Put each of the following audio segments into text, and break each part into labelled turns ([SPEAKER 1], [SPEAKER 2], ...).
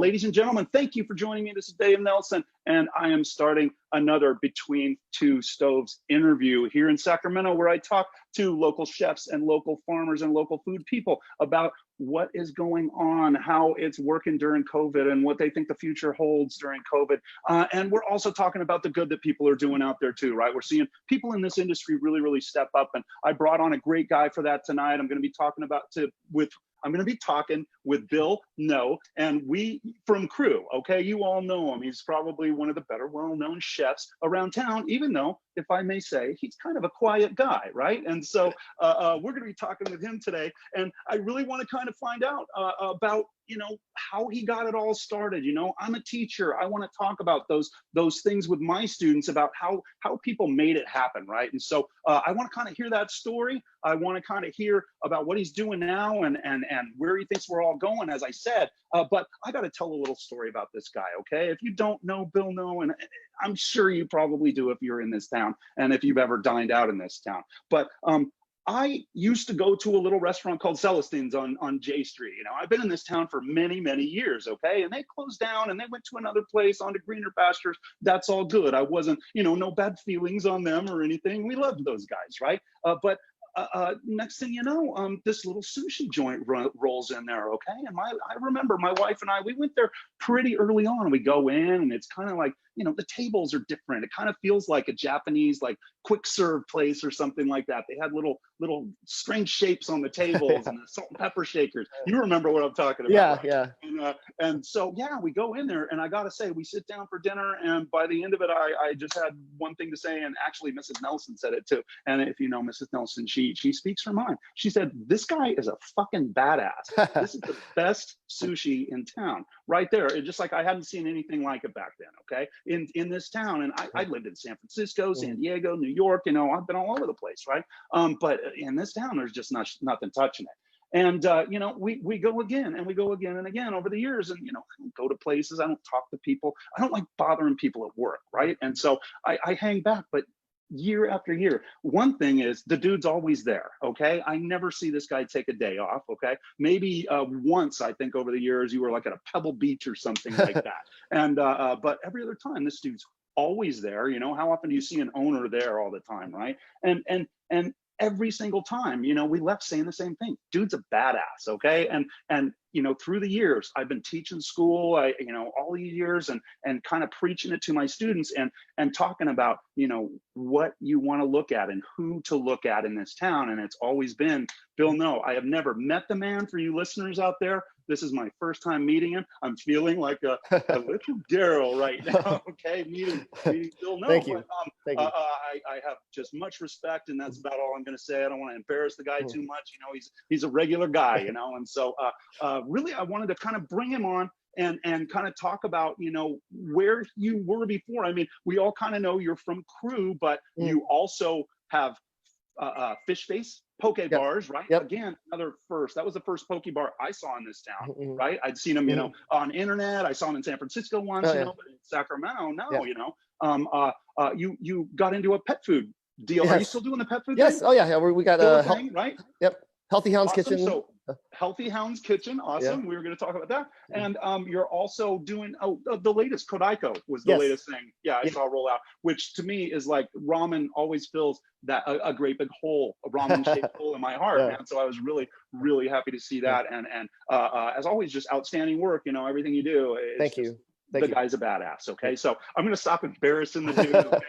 [SPEAKER 1] Ladies and gentlemen, thank you for joining me. This is Dave Nelson, and I am starting another Between Two Stoves interview here in Sacramento, where I talk to local chefs and local farmers and local food people about what is going on, how it's working during COVID, and what they think the future holds during COVID. And we're also talking about the good that people are doing out there too, right? We're seeing people in this industry really step up, and I brought on a great guy for that tonight. I'm going to be talking with Bill Ngo, and we from Crew, okay? You all know him. He's probably one of the better well-known chefs around town, even though, if I may say, he's kind of a quiet guy, right? And so we're gonna be talking with him today, and I really wanna kind of find out about, how he got it all started. I'm a teacher. I wanna talk about those things with my students about how people made it happen, right? And so I wanna kind of hear that story. I wanna kind of hear about what he's doing now and where he thinks we're all going, as I said. But I got to tell a little story about this guy, okay? If you don't know Bill Ngo, and I'm sure you probably do if you're in this town and if you've ever dined out in this town. But I used to go to a little restaurant called Celestine's on J Street. I've been in this town for many years, okay? And they closed down and they went to another place onto greener pastures. That's all good. I wasn't, no bad feelings on them or anything. We loved those guys, right? But next thing you know, this little sushi joint rolls in there, okay? And I remember my wife and I, we went there pretty early on. We go in and it's kind of like, the tables are different. It kind of feels like a Japanese, like quick serve place or something like that. They had little strange shapes on the tables and the salt and pepper shakers. You remember what I'm talking about?
[SPEAKER 2] Yeah,
[SPEAKER 1] right? Yeah. And so, yeah, we go in there and I got to say, we sit down for dinner and by the end of it, I just had one thing to say. And actually Mrs. Nelson said it too. And if you know Mrs. Nelson, she speaks her mind. She said, this guy is a fucking badass. This is the best sushi in town right there. It's just like I hadn't seen anything like it back then, okay? In this town. And I lived in San Francisco, San Diego, New York, I've been all over the place, right? But in this town, there's just nothing touching it. And, we go again and we go again and again over the years. And, I don't go to places. I don't talk to people. I don't like bothering people at work, right? And so I hang back, but year after year, one thing is the dude's always there, okay? I never see this guy take a day off, okay? Maybe once, I think, over the years, you were like at a Pebble Beach or something like that. And, but every other time, this dude's always there. How often do you see an owner there all the time, right? And every single time, we left saying the same thing. Dude's a badass, okay? And through the years, I've been teaching school, all these years and kind of preaching it to my students and talking about, what you want to look at and who to look at in this town. And it's always been Bill Ngo. I have never met the man. For you listeners out there, this is my first time meeting him. I'm feeling like a little girl right now, okay? Meeting Bill Ngo.
[SPEAKER 2] Thank you.
[SPEAKER 1] But, I have just much respect, and that's about all I'm going to say. I don't want to embarrass the guy too much. He's a regular guy, and so really I wanted to kind of bring him on and kind of talk about, where you were before. I mean, we all kind of know you're from Crew, but you also have Fish Face poke bars, right?
[SPEAKER 2] Yep.
[SPEAKER 1] Again, another first. That was the first poke bar I saw in this town, right? I'd seen them, on internet. I saw them in San Francisco once, but in Sacramento, no, you got into a pet food deal.
[SPEAKER 2] Yes.
[SPEAKER 1] Are you still doing the pet food
[SPEAKER 2] Yes.
[SPEAKER 1] thing?
[SPEAKER 2] Oh yeah. We got a
[SPEAKER 1] thing, right?
[SPEAKER 2] Yep. Healthy Hounds
[SPEAKER 1] Awesome.
[SPEAKER 2] Kitchen.
[SPEAKER 1] So Healthy Hounds Kitchen, awesome.
[SPEAKER 2] Yeah.
[SPEAKER 1] We were going to talk about that, and you're also doing the latest Kodaiko was the latest thing. Yeah, I saw roll out, which to me is like ramen always fills that a great big hole, a ramen shaped hole in my heart, man. So I was really happy to see that, and as always, just outstanding work. Everything you do.
[SPEAKER 2] Thank you.
[SPEAKER 1] The guy's a badass. Okay, so I'm going to stop embarrassing the dude. Okay?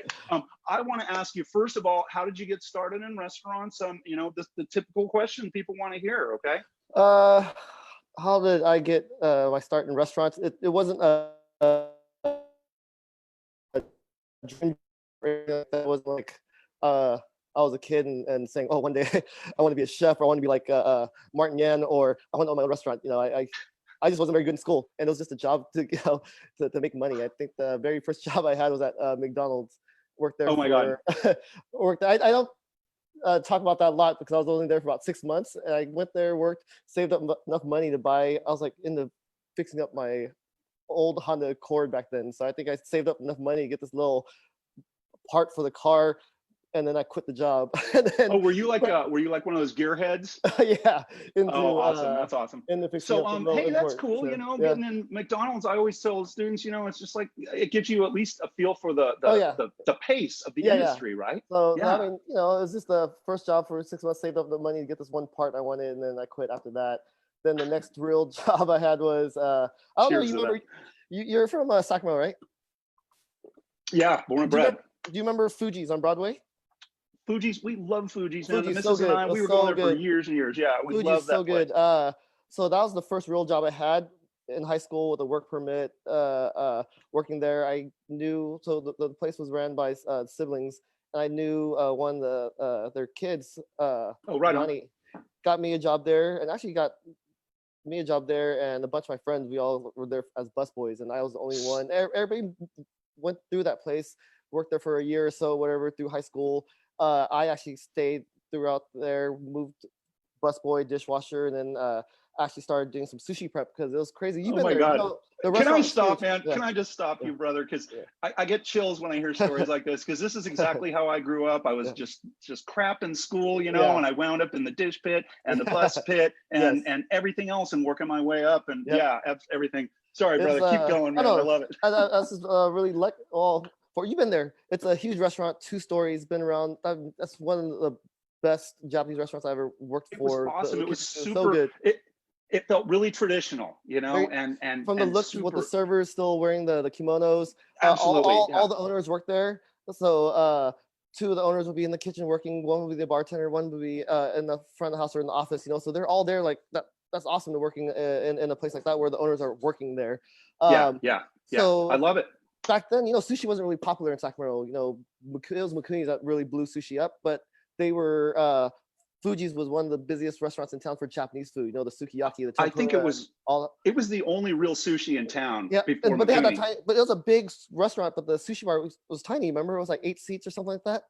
[SPEAKER 1] I want to ask you first of all, how did you get started in restaurants? The typical question people want to hear. Okay.
[SPEAKER 2] How did I get my start in restaurants? It wasn't a dream. It was like I was a kid and saying, oh, one day I want to be a chef, or I want to be like Martin Yan, or I want to own my own restaurant. I just wasn't very good in school, and it was just a job to to make money. I think the very first job I had was at McDonald's. Worked there.
[SPEAKER 1] Oh my God.
[SPEAKER 2] Worked there. I don't talk about that a lot because I was only there for about 6 months, and I went there, worked, saved up enough money to buy. I was like into fixing up my old Honda Accord back then, so I think I saved up enough money to get this little part for the car. and then I quit the job. And then,
[SPEAKER 1] Oh, were you like one of those gearheads?
[SPEAKER 2] yeah, into
[SPEAKER 1] Oh, awesome. That's awesome.
[SPEAKER 2] into fixing
[SPEAKER 1] So,
[SPEAKER 2] up the mill
[SPEAKER 1] hey, that's
[SPEAKER 2] import.
[SPEAKER 1] cool.
[SPEAKER 2] So, yeah.
[SPEAKER 1] Getting in McDonald's, I always tell students, it's just like it gives you at least a feel for
[SPEAKER 2] Oh yeah,
[SPEAKER 1] the pace of the
[SPEAKER 2] yeah.
[SPEAKER 1] industry, right?
[SPEAKER 2] So I
[SPEAKER 1] Yeah.
[SPEAKER 2] mean, it was just the first job for 6 months, saved up the money to get this one part I wanted, and then I quit after that. Then the next real job I had was I don't know,
[SPEAKER 1] Cheers
[SPEAKER 2] you
[SPEAKER 1] to that.
[SPEAKER 2] remember? You're from Sacramento, right?
[SPEAKER 1] Yeah, born and
[SPEAKER 2] Do you,
[SPEAKER 1] bred.
[SPEAKER 2] do you remember Fuji's on Broadway?
[SPEAKER 1] Fuji's, we love Fuji's, man. The
[SPEAKER 2] Fuji's so
[SPEAKER 1] missus and
[SPEAKER 2] good.
[SPEAKER 1] I,
[SPEAKER 2] It was
[SPEAKER 1] we were
[SPEAKER 2] so
[SPEAKER 1] going there for
[SPEAKER 2] good.
[SPEAKER 1] years and years. Yeah, we
[SPEAKER 2] Fuji's
[SPEAKER 1] love
[SPEAKER 2] so
[SPEAKER 1] that place.
[SPEAKER 2] good. So that was the first real job I had in high school with a work permit. Working there, I knew. So the place was ran by siblings, and I knew one of their kids.
[SPEAKER 1] Oh, right on.
[SPEAKER 2] Yanni got me a job there, and actually got me a job there, and a bunch of my friends. We all were there as busboys, and I was the only one. Everybody went through that place, worked there for a year or so, whatever, through high school. I actually stayed throughout there, moved busboy, dishwasher, and then actually started doing some sushi prep because it was crazy. You've
[SPEAKER 1] Oh
[SPEAKER 2] been
[SPEAKER 1] my
[SPEAKER 2] there,
[SPEAKER 1] God.
[SPEAKER 2] the
[SPEAKER 1] Can I
[SPEAKER 2] restaurant was
[SPEAKER 1] stop,
[SPEAKER 2] huge.
[SPEAKER 1] man?
[SPEAKER 2] Yeah.
[SPEAKER 1] Can I just stop
[SPEAKER 2] Yeah.
[SPEAKER 1] you, brother? Because
[SPEAKER 2] Yeah.
[SPEAKER 1] I get chills when I hear stories like this, because this is exactly how I grew up. I was
[SPEAKER 2] Yeah.
[SPEAKER 1] just crap in school,
[SPEAKER 2] Yeah.
[SPEAKER 1] and I wound up in the dish pit and the
[SPEAKER 2] Yeah.
[SPEAKER 1] bus pit
[SPEAKER 2] Yes.
[SPEAKER 1] and everything else and working my way up. And
[SPEAKER 2] Yep.
[SPEAKER 1] yeah, everything. Sorry,
[SPEAKER 2] It's
[SPEAKER 1] brother. Keep going, man. I love it.
[SPEAKER 2] That's just really like for you've been there. It's a huge restaurant, 2 stories, been around. That's one of the best Japanese restaurants I ever worked
[SPEAKER 1] It was
[SPEAKER 2] for.
[SPEAKER 1] awesome. It was
[SPEAKER 2] So
[SPEAKER 1] super.
[SPEAKER 2] good.
[SPEAKER 1] It felt really traditional,
[SPEAKER 2] Very,
[SPEAKER 1] and
[SPEAKER 2] from the looks with the
[SPEAKER 1] super.
[SPEAKER 2] servers still wearing the kimonos.
[SPEAKER 1] Absolutely.
[SPEAKER 2] All the owners work there. So 2 of the owners will be in the kitchen working. One will be the bartender. One will be in the front of the house or in the office. So they're all there. Like that. That's awesome to working in a place like that where the owners are working there.
[SPEAKER 1] Yeah.
[SPEAKER 2] So
[SPEAKER 1] I love it.
[SPEAKER 2] back then, sushi wasn't really popular in Sacramento. It was McCooney's that really blew sushi up, but they were Fuji's was one of the busiest restaurants in town for Japanese food. The sukiyaki, the tempura.
[SPEAKER 1] I think it was the only real sushi in town.
[SPEAKER 2] Yeah,
[SPEAKER 1] before
[SPEAKER 2] but they had that
[SPEAKER 1] McCooney.
[SPEAKER 2] but it was a big restaurant, but the sushi bar was tiny. Remember, it was like 8 seats or something like that.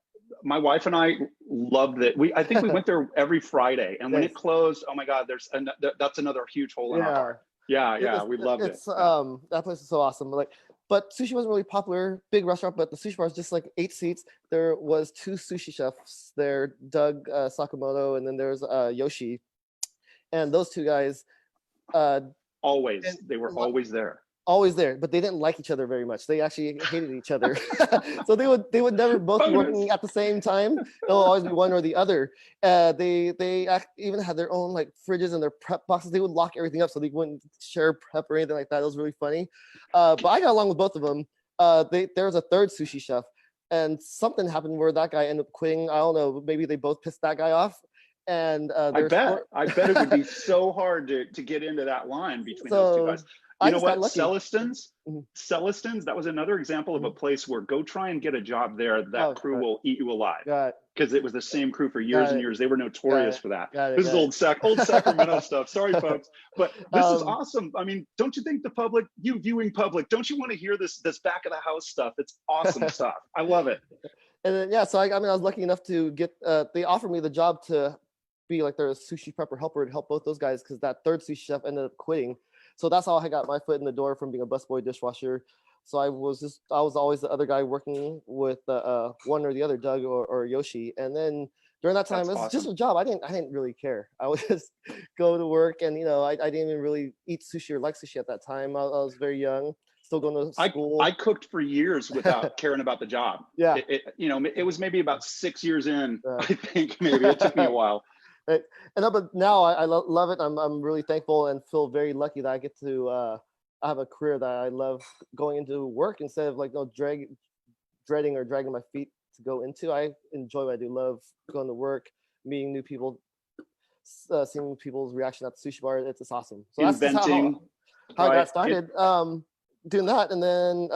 [SPEAKER 1] My wife and I loved it. I think we went there every Friday, and when
[SPEAKER 2] Nice.
[SPEAKER 1] it closed, oh my God, that's another huge hole in our heart. Yeah, we loved it.
[SPEAKER 2] That place is so awesome. But sushi wasn't really popular, big restaurant, but the sushi bar was just like 8 seats. There was 2 sushi chefs there, Doug Sakamoto, and then there's Yoshi. And those 2 guys
[SPEAKER 1] They were always there.
[SPEAKER 2] always there, but they didn't like each other very much. They actually hated each other. So they would never both be working at the same time. It'll always be one or the other. They even had their own like fridges and their prep boxes. They would lock everything up so they wouldn't share prep or anything like that. It was really funny. But I got along with both of them. There was a 3rd sushi chef, and something happened where that guy ended up quitting. I don't know. Maybe they both pissed that guy off. And
[SPEAKER 1] I bet it would be so hard to get into that line between those 2 guys. You know what? Celestin's, that was another example of a place where go try and get a job there. That crew will eat you alive. Because it was the same crew for years and years. They were notorious for that. This is old Sacramento stuff. Sorry, folks. But this is awesome. I mean, don't you think the public, you viewing public, don't you want to hear this back of the house stuff? It's awesome stuff. I love it.
[SPEAKER 2] And then, so I was lucky enough to get, they offered me the job to be like their sushi prepper helper to help both those guys because that 3rd sushi chef ended up quitting. So that's how I got my foot in the door from being a busboy dishwasher. So I was always the other guy working with one or the other, Doug or Yoshi. And then during that time, it was just a job. I didn't really care. I would just go to work, and I didn't even really eat sushi or like sushi at that time. I was very young, still going to school.
[SPEAKER 1] I cooked for years without caring about the job.
[SPEAKER 2] Yeah,
[SPEAKER 1] it was maybe about 6 years in. I think maybe it took me a while.
[SPEAKER 2] Right. But now I love it. I'm really thankful and feel very lucky that I get to have a career that I love going into work instead of like dreading or dragging my feet to go into. I enjoy what I do. Love going to work, meeting new people, seeing people's reaction at the sushi bar. It's just awesome. So
[SPEAKER 1] inventing.
[SPEAKER 2] That's how I got started doing that, and then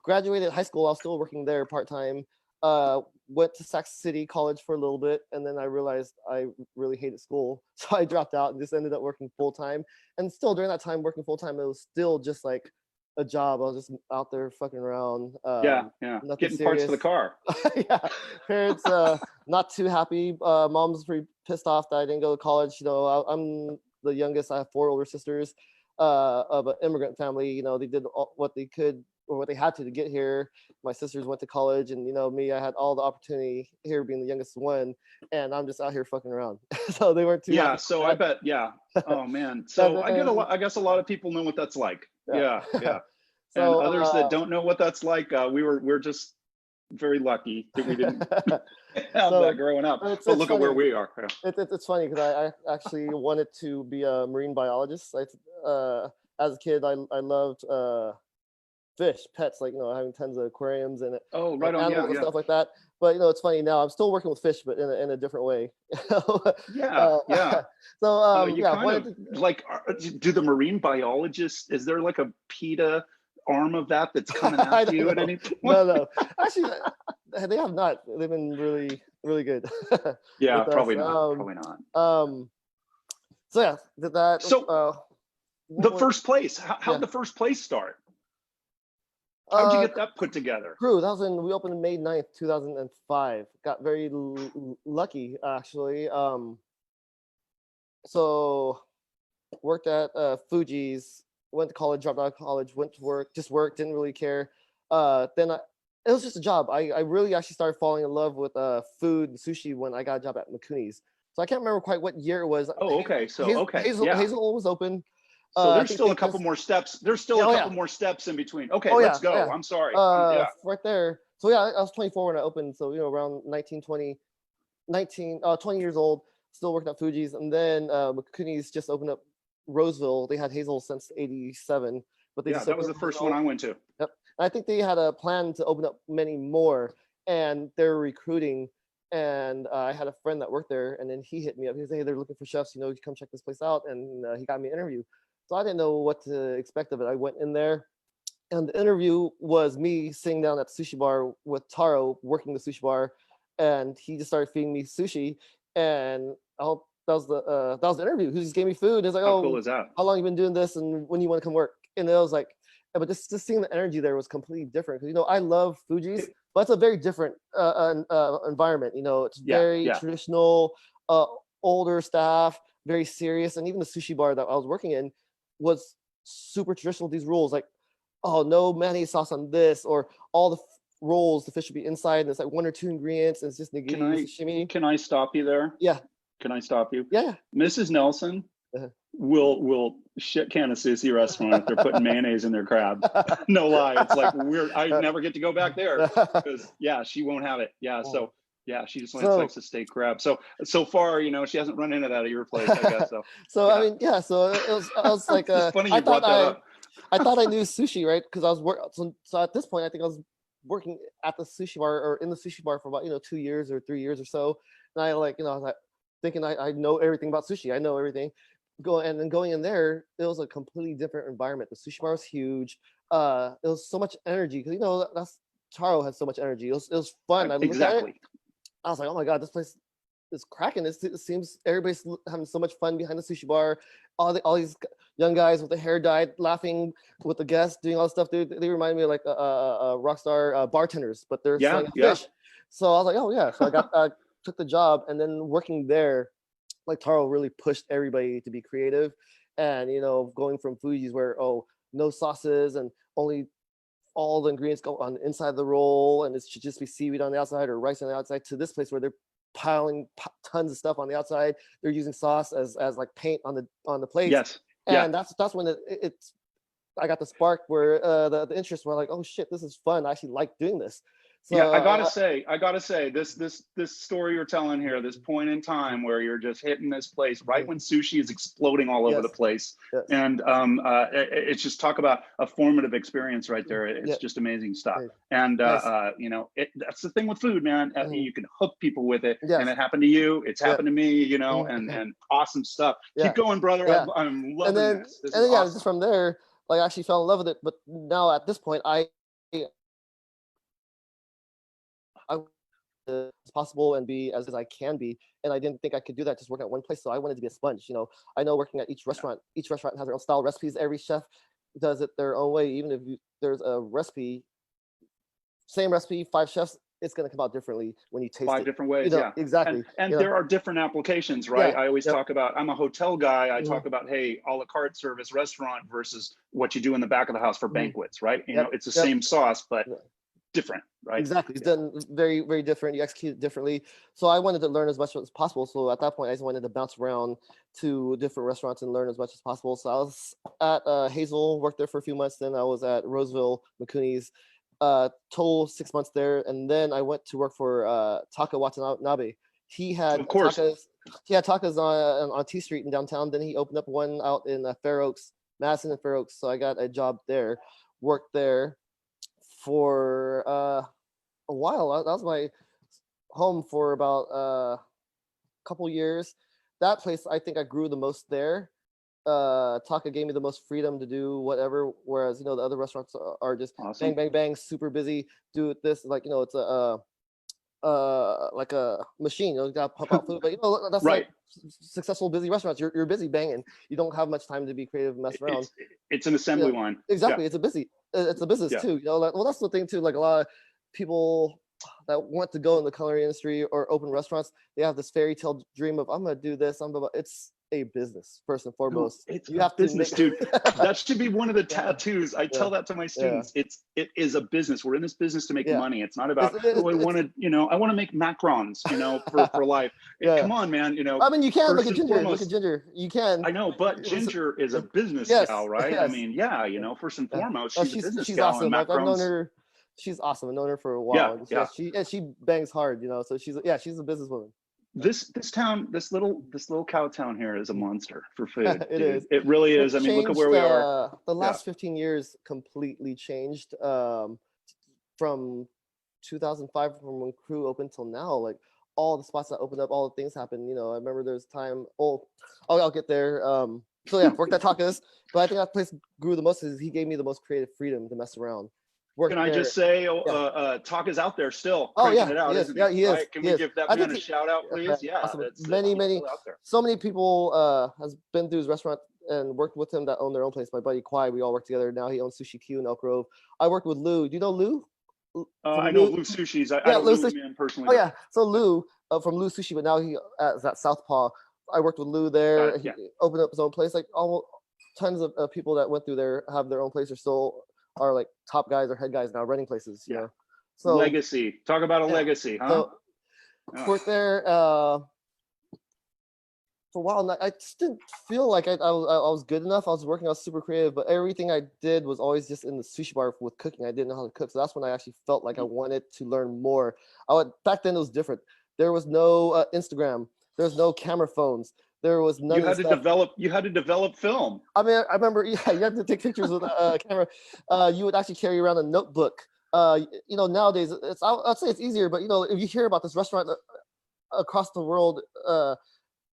[SPEAKER 2] graduated high school. I was still working there part time. Went to Sac City College for a little bit, and then I realized I really hated school, so I dropped out and just ended up working full time. And still during that time working full time, it was still just like a job. I was just out there fucking around.
[SPEAKER 1] Getting parts for the car.
[SPEAKER 2] Yeah, parents not too happy. Mom's pretty pissed off that I didn't go to college. I'm the youngest. I have 4 older sisters of an immigrant family. They did what they could or what they had to get here. My sisters went to college, and me, I had all the opportunity here, being the youngest one, and I'm just out here fucking around. So they weren't too
[SPEAKER 1] Yeah.
[SPEAKER 2] happy
[SPEAKER 1] So
[SPEAKER 2] with
[SPEAKER 1] I
[SPEAKER 2] that.
[SPEAKER 1] bet. Yeah. Oh man.
[SPEAKER 2] And
[SPEAKER 1] So I get a lot. I guess a lot of people know what that's like.
[SPEAKER 2] yeah.
[SPEAKER 1] Yeah. Yeah. And
[SPEAKER 2] So
[SPEAKER 1] others that don't know what that's like, we're just very lucky that we didn't have
[SPEAKER 2] so
[SPEAKER 1] that growing up.
[SPEAKER 2] it's
[SPEAKER 1] But
[SPEAKER 2] it's
[SPEAKER 1] look at where
[SPEAKER 2] funny.
[SPEAKER 1] we are. Yeah.
[SPEAKER 2] It's funny because I actually wanted to be a marine biologist. As a kid, I loved fish, pets, like having tons of aquariums and
[SPEAKER 1] Oh, right on. Yeah.
[SPEAKER 2] animals and
[SPEAKER 1] Yeah.
[SPEAKER 2] stuff like that. But it's funny now. I'm still working with fish, but in a different way.
[SPEAKER 1] Yeah.
[SPEAKER 2] uh,
[SPEAKER 1] Yeah.
[SPEAKER 2] so
[SPEAKER 1] You
[SPEAKER 2] yeah,
[SPEAKER 1] kind of like, do the marine biologists, is there like a PETA arm of that that's coming
[SPEAKER 2] I
[SPEAKER 1] after
[SPEAKER 2] don't
[SPEAKER 1] you at
[SPEAKER 2] know.
[SPEAKER 1] any point?
[SPEAKER 2] No. Actually, they have not. They've been really, really good
[SPEAKER 1] Yeah,
[SPEAKER 2] with us.
[SPEAKER 1] probably not. Probably not.
[SPEAKER 2] So yeah, did that.
[SPEAKER 1] So
[SPEAKER 2] What
[SPEAKER 1] the
[SPEAKER 2] was,
[SPEAKER 1] first place,
[SPEAKER 2] yeah.
[SPEAKER 1] how'd the first place start? How'd you get that put together?
[SPEAKER 2] Crew. We opened May 9th, 2005. Got very lucky, actually. So worked at Fuji's, went to college, dropped out of college, went to work, just worked, didn't really care. It was just a job. I really actually started falling in love with food and sushi when I got a job at Mikuni's. So I can't remember quite what year it was.
[SPEAKER 1] Oh, okay. So, okay. Yeah.
[SPEAKER 2] Hazel was open.
[SPEAKER 1] So
[SPEAKER 2] I
[SPEAKER 1] there's
[SPEAKER 2] think
[SPEAKER 1] still
[SPEAKER 2] they
[SPEAKER 1] a couple
[SPEAKER 2] just,
[SPEAKER 1] more steps. There's still
[SPEAKER 2] yeah,
[SPEAKER 1] a
[SPEAKER 2] oh
[SPEAKER 1] couple
[SPEAKER 2] yeah,
[SPEAKER 1] more steps in between. Okay,
[SPEAKER 2] oh
[SPEAKER 1] let's
[SPEAKER 2] yeah,
[SPEAKER 1] go.
[SPEAKER 2] yeah.
[SPEAKER 1] I'm sorry. Yeah.
[SPEAKER 2] Right there. So yeah, I was 24 when I opened. So around 20 years old, still working at Fuji's, and then Mikuni's just opened up Roseville. They had Hazel since '87, but they
[SPEAKER 1] Yeah,
[SPEAKER 2] just
[SPEAKER 1] that was
[SPEAKER 2] opened
[SPEAKER 1] the first one
[SPEAKER 2] Roseville.
[SPEAKER 1] I went to.
[SPEAKER 2] Yep. And I think they had a plan to open up many more, and they're recruiting. And I had a friend that worked there, and then he hit me up. He said, "Hey, they're looking for chefs. You come check this place out." And he got me an interview. So I didn't know what to expect of it. I went in there, and the interview was me sitting down at the sushi bar with Taro, working the sushi bar, and he just started feeding me sushi. And that was the interview. He just gave me food. He's like,
[SPEAKER 1] How cool
[SPEAKER 2] "Oh,
[SPEAKER 1] is that?
[SPEAKER 2] how long you been doing this, and when you want to come work?" And I was like, but just seeing the energy there was completely different. Because I love Fuji's, but it's a very different environment. It's very traditional, older staff, very serious, and even the sushi bar that I was working in was super traditional. These rules, like, oh, no mayonnaise sauce on this, or all the rolls, the fish should be inside, and it's like one or two ingredients, and it's just nigiri, sashimi.
[SPEAKER 1] Can I stop you there?
[SPEAKER 2] Yeah.
[SPEAKER 1] Can I stop you?
[SPEAKER 2] Yeah.
[SPEAKER 1] Mrs. Nelson will shit can a sushi restaurant if they're putting mayonnaise in their crab. No lie. It's like weird. I never get to go back there because she won't have it. Yeah. So yeah, she just likes the steak crab. So far, she hasn't run into that at your place, I guess.
[SPEAKER 2] So I mean, yeah. So I was like,
[SPEAKER 1] it's funny you brought that up.
[SPEAKER 2] I thought I knew sushi, right? Because I was so at this point, I think I was working at the sushi bar or in the sushi bar for about 2 years or 3 years or so, and I was like thinking I know everything about sushi. I know everything. Going in there, it was a completely different environment. The sushi bar was huge. It was so much energy because that's Taro had so much energy. It was fun. I looked at it. I was like, oh my god, this place is cracking. It seems everybody's having so much fun behind the sushi bar. All these young guys with the hair dyed, laughing with the guests, doing all this stuff. They remind me of like rock star bartenders, but they're selling fish. So I was like, oh yeah. So I took the job, and then working there, like Taro really pushed everybody to be creative, and going from Fuji's where no sauces and only all the ingredients go on the inside of the roll, and it should just be seaweed on the outside or rice on the outside, to this place where they're piling tons of stuff on the outside. They're using sauce as like paint on the plates.
[SPEAKER 1] Yes.
[SPEAKER 2] And that's when it's I got the spark where the interest were like, oh shit, this is fun. I actually like doing this. So,
[SPEAKER 1] yeah, I gotta say, this story you're telling here, this point in time where you're just hitting this place right when sushi is exploding all over the place, and it's just talk about a formative experience right there. It's just amazing stuff, and that's the thing with food, man. You can hook people with it, and it happened to you. It's happened to me, and awesome stuff. Keep going, brother. I'm loving this. This is awesome.
[SPEAKER 2] Just from there, like I actually fell in love with it. But now at this point, I as possible and be as I can be, and I didn't think I could do that just working at one place. So I wanted to be a sponge. I know working at each restaurant has their own style recipes. Every chef does it their own way. Even if there's a recipe, same recipe, 5 chefs, it's going to come out differently when you taste
[SPEAKER 1] 5
[SPEAKER 2] it.
[SPEAKER 1] different ways, yeah.
[SPEAKER 2] Exactly.
[SPEAKER 1] And there are different applications, right?
[SPEAKER 2] Yeah,
[SPEAKER 1] I always talk about, I'm a hotel guy. I talk
[SPEAKER 2] mhm,
[SPEAKER 1] about, hey, a la carte service restaurant versus what you do in the back of the house for
[SPEAKER 2] mhm.
[SPEAKER 1] banquets, right?
[SPEAKER 2] Yep,
[SPEAKER 1] It's the
[SPEAKER 2] yep.
[SPEAKER 1] same sauce, but different, right?
[SPEAKER 2] Exactly. It's done very, very different. You execute it differently. So I wanted to learn as much as possible. So at that point, I just wanted to bounce around to different restaurants and learn as much as possible. So I was at Hazel, worked there for a few months. Then I was at Roseville, McCooney's, total 6 months there. And then I went to work for Taka Watanabe. He had
[SPEAKER 1] Of course.
[SPEAKER 2] tacos on T Street in downtown. Then he opened up one out in Fair Oaks, Madison and Fair Oaks. So I got a job there, worked there for a while. That was my home for about a couple years. That place, I think I grew the most there. Taka gave me the most freedom to do whatever, whereas the other restaurants are just
[SPEAKER 1] Awesome.
[SPEAKER 2] bang bang bang, super busy. Do this like it's like a machine. You gotta pump out food, but that's
[SPEAKER 1] Right.
[SPEAKER 2] like successful busy restaurants. You're busy banging. You don't have much time to be creative and mess around.
[SPEAKER 1] It's an assembly line.
[SPEAKER 2] Exactly.
[SPEAKER 1] Yeah.
[SPEAKER 2] It's a business
[SPEAKER 1] Yeah.
[SPEAKER 2] too. Well, that's the thing too. Like a lot of people that want to go in the culinary industry or open restaurants, they have this fairy tale dream of I'm gonna do this. It's a business first and foremost.
[SPEAKER 1] It's
[SPEAKER 2] You
[SPEAKER 1] a
[SPEAKER 2] have
[SPEAKER 1] business,
[SPEAKER 2] to
[SPEAKER 1] dude. That should be one of the tattoos. I tell that to my students. It is a business. We're in this business to make money. It's not about I want to make macarons, for life. Come on, man.
[SPEAKER 2] I mean, you can look
[SPEAKER 1] first
[SPEAKER 2] at
[SPEAKER 1] and
[SPEAKER 2] Ginger.
[SPEAKER 1] foremost-
[SPEAKER 2] Look at Ginger. You can.
[SPEAKER 1] I know, but Ginger is a business
[SPEAKER 2] Yes,
[SPEAKER 1] gal, right?
[SPEAKER 2] yes.
[SPEAKER 1] I mean, yeah, first and foremost,
[SPEAKER 2] Oh,
[SPEAKER 1] she's a business
[SPEAKER 2] she's
[SPEAKER 1] gal,
[SPEAKER 2] awesome.
[SPEAKER 1] and
[SPEAKER 2] I've known
[SPEAKER 1] macarons.
[SPEAKER 2] her. She's awesome. I've known her for a while.
[SPEAKER 1] Yeah.
[SPEAKER 2] She bangs hard, So she's a businesswoman.
[SPEAKER 1] This town, this little cow town here is a monster for food.
[SPEAKER 2] It
[SPEAKER 1] dude.
[SPEAKER 2] is.
[SPEAKER 1] It really is. I mean, look at where we are.
[SPEAKER 2] The last 15 years completely changed from 2005, from when Crew opened till now. Like all the spots that opened up, all the things happened. I remember there's time. I'll get there. So yeah, worked at Tacos, but I think that place grew the most because he gave me the most creative freedom to mess around.
[SPEAKER 1] Can I just say, Talk is out there still.
[SPEAKER 2] Oh yeah,
[SPEAKER 1] it out,
[SPEAKER 2] he is.
[SPEAKER 1] isn't
[SPEAKER 2] Yeah, he is.
[SPEAKER 1] Right? Can we give that man a shout out, please? Yeah,
[SPEAKER 2] awesome.
[SPEAKER 1] it's
[SPEAKER 2] Many,
[SPEAKER 1] still out there.
[SPEAKER 2] so many people has been through his restaurant and worked with him that own their own place. My buddy Kwai, we all work together. Now he owns Sushi Q in Elk Grove. I worked with Lou. Do you know Lou?
[SPEAKER 1] I know Lou Sushi's. I don't know him personally.
[SPEAKER 2] Oh yeah, so Lou from Lou Sushi, but now he is at Southpaw. I worked with Lou there. He opened up his own place. Like almost tons of people that went through there have their own place or still are like top guys or head guys now running places. You know, so
[SPEAKER 1] legacy. Talk about a legacy, huh?
[SPEAKER 2] So worked there for a while. And I just didn't feel like I was good enough. I was super creative, but everything I did was always just in the sushi bar with cooking. I didn't know how to cook, so that's when I actually felt like I wanted to learn more. Back then it was different. There was no Instagram. There was no camera phones. There was none. You had
[SPEAKER 1] to develop film.
[SPEAKER 2] I mean, I remember. Yeah, you had to take pictures with a camera. You would actually carry around a notebook. Nowadays I'd say it's easier, but if you hear about this restaurant across the world,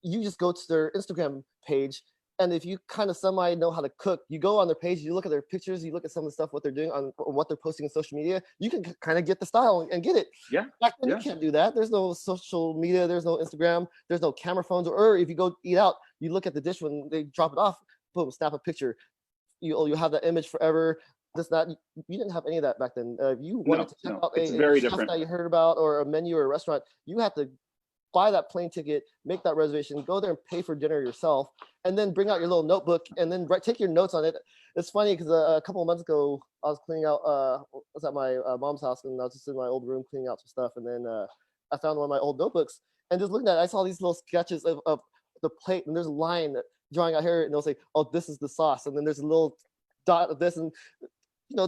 [SPEAKER 2] you just go to their Instagram page, and if you kind of semi know how to cook, you go on their page, you look at their pictures, you look at some of the stuff what they're doing on what they're posting on social media, you can kind of get the style and get it.
[SPEAKER 1] Yeah.
[SPEAKER 2] Back then you can't do that. There's no social media, there's no Instagram, there's no camera phones, or if you go eat out, you look at the dish when they drop it off, boom, snap a picture. You have that image forever. You didn't have any of that back then. If you wanted to check out a chef that you heard about or a menu or a restaurant, you had to buy that plane ticket, make that reservation, go there and pay for dinner yourself, and then bring out your little notebook and then take your notes on it. It's funny because a couple of months ago, I was cleaning out, I was at my mom's house and I was just in my old room cleaning out some stuff. And then I found one of my old notebooks and just looking at it, I saw these little sketches of the plate, and there's a line drawing out here and they'll say, oh, this is the sauce. And then there's a little dot of this. And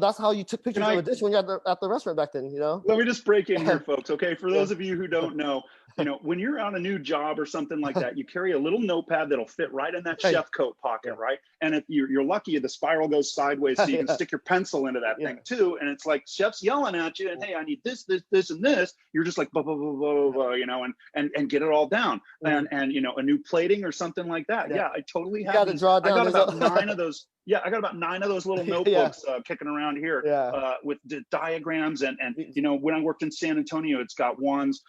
[SPEAKER 2] that's how you took pictures of a dish when you're at the restaurant back then,
[SPEAKER 1] Let me just break in here, folks, okay? For those of you who don't know, when you're on a new job or something like that, you carry a little notepad that'll fit right in that chef coat pocket, right? And if you're lucky, the spiral goes sideways so you can stick your pencil into that thing too. And it's like chef's yelling at you, and hey, I need this, and this. You're just like blah blah blah blah blah, and get it all down. And a new plating or something like that. Yeah, I totally have.
[SPEAKER 2] I got
[SPEAKER 1] about 9 of those. Yeah, I got about 9 of those little notebooks kicking around here with the diagrams and when I worked in San Antonio, it's got one's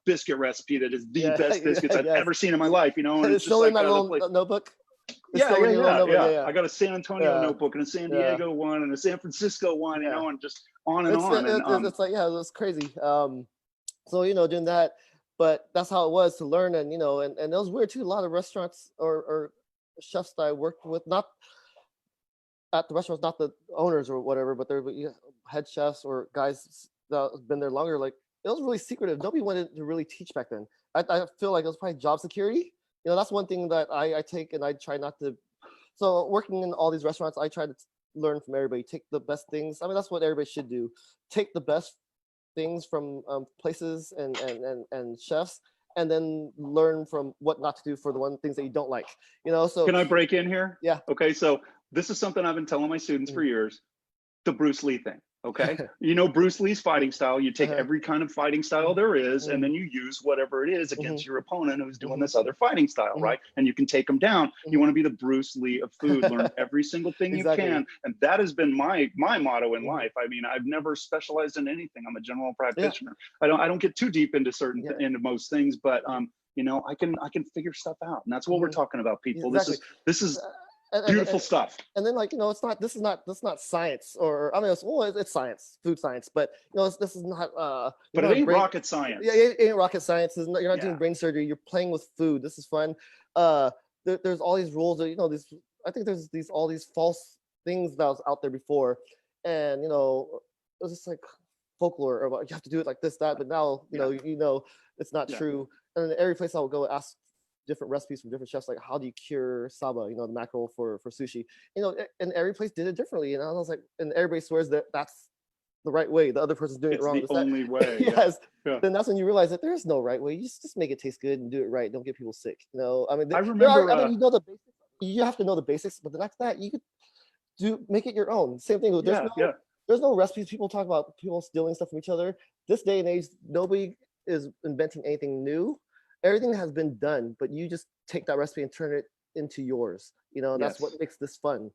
[SPEAKER 1] biscuit recipe that is the best biscuits I've ever seen in my life. And
[SPEAKER 2] it's still in that little notebook.
[SPEAKER 1] Yeah. I got a San Antonio notebook and a San Diego one and a San Francisco one, and just on and on.
[SPEAKER 2] It's like it's crazy. So, doing that, but that's how it was to learn. And, and it was weird too. A lot of restaurants or chefs that I worked with, not at the restaurants, not the owners or whatever, but they're head chefs or guys that have been there longer. Like, it was really secretive. Nobody wanted to really teach back then. I feel like it was probably job security. That's one thing that I take, and I try not to. So working in all these restaurants, I try to learn from everybody. Take the best things. I mean, that's what everybody should do. Take the best things from places and chefs, and then learn from what not to do for the one things that you don't like. So
[SPEAKER 1] Can I break in here?
[SPEAKER 2] yeah.
[SPEAKER 1] Okay, so this is something I've been telling my students for years, the Bruce Lee thing. Okay, Bruce Lee's fighting style. You take every kind of fighting style there is, and then you use whatever it is against your opponent who's doing this other fighting style, right? And you can take them down. You want to be the Bruce Lee of food. Learn every single thing
[SPEAKER 2] Exactly.
[SPEAKER 1] you can, and that has been my motto in life. I mean, I've never specialized in anything. I'm a general practitioner. I don't get too deep into into most things, but I can figure stuff out, and that's what we're talking about, people.
[SPEAKER 2] Exactly.
[SPEAKER 1] This is beautiful stuff.
[SPEAKER 2] And then, this is not science, or I mean, it's science, food science, but this is not.
[SPEAKER 1] But it ain't rocket science.
[SPEAKER 2] Yeah, it ain't rocket science. You're not doing brain surgery. You're playing with food. This is fun. There's all these rules. These. I think there's all these false things that was out there before, and it was just like folklore about you have to do it like this, that. But now it's not true. And every place I would go, ask different recipes from different chefs, like how do you cure saba, the mackerel for sushi, and every place did it differently, and I was like, and everybody swears that that's the right way, the other person's doing it wrong.
[SPEAKER 1] It's the only way.
[SPEAKER 2] Yes. Yeah. Then that's when you realize that there's no right way. You just make it taste good and do it right. Don't get people sick. I mean,
[SPEAKER 1] I remember
[SPEAKER 2] the basics. You have to know the basics, but then after that you could make it your own. Same thing with there's no recipes. People talk about people stealing stuff from each other. This day and age, nobody is inventing anything new. Everything has been done, but you just take that recipe and turn it into yours. That's what makes this fun.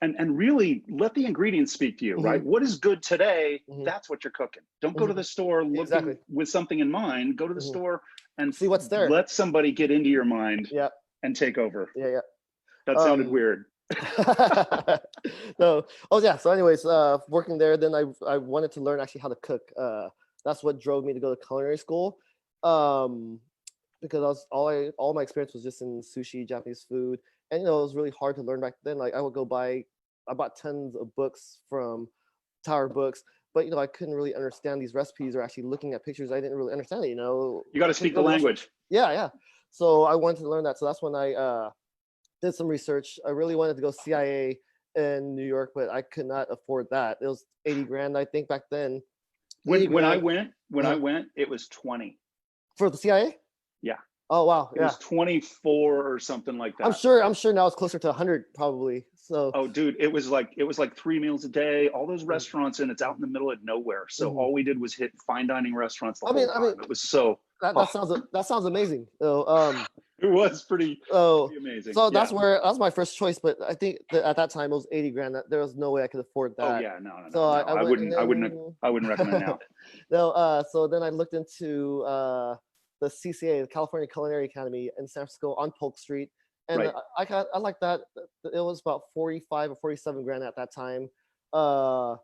[SPEAKER 1] And really let the ingredients speak to you, right? What is good today? That's what you're cooking. Don't go to the store looking with something in mind. Go to the store and
[SPEAKER 2] see what's there.
[SPEAKER 1] Let somebody get into your mind and take over.
[SPEAKER 2] Yeah.
[SPEAKER 1] That sounded weird.
[SPEAKER 2] So anyways, working there, then I wanted to learn actually how to cook. That's what drove me to go to culinary school. Because all my experience was just in sushi, Japanese food, and it was really hard to learn back then. Like I bought tons of books from Tower Books, but I couldn't really understand these recipes, or actually looking at pictures, I didn't really understand it. You
[SPEAKER 1] got to speak the language.
[SPEAKER 2] Yeah. So I wanted to learn that. So that's when I did some research. I really wanted to go CIA in New York, but I could not afford that. It was $80,000, I think, back then.
[SPEAKER 1] When I went, it was 20
[SPEAKER 2] for the CIA.
[SPEAKER 1] Yeah.
[SPEAKER 2] Oh wow.
[SPEAKER 1] It was 24 or something like that.
[SPEAKER 2] I'm sure now it's closer to 100 probably. So.
[SPEAKER 1] Oh, dude, it was like 3 meals a day. All those restaurants, and it's out in the middle of nowhere. So all we did was hit fine dining restaurants. I mean, it was so.
[SPEAKER 2] That sounds amazing. So,
[SPEAKER 1] it was pretty amazing.
[SPEAKER 2] So that's my first choice. But I think that at that time it was $80,000. There was no way I could afford that.
[SPEAKER 1] Oh yeah, no. So I wouldn't recommend now.
[SPEAKER 2] No. So then I looked into the CCA, the California Culinary Academy in San Francisco on Polk Street, and I like that. It was about 45 or 47 grand at that time, and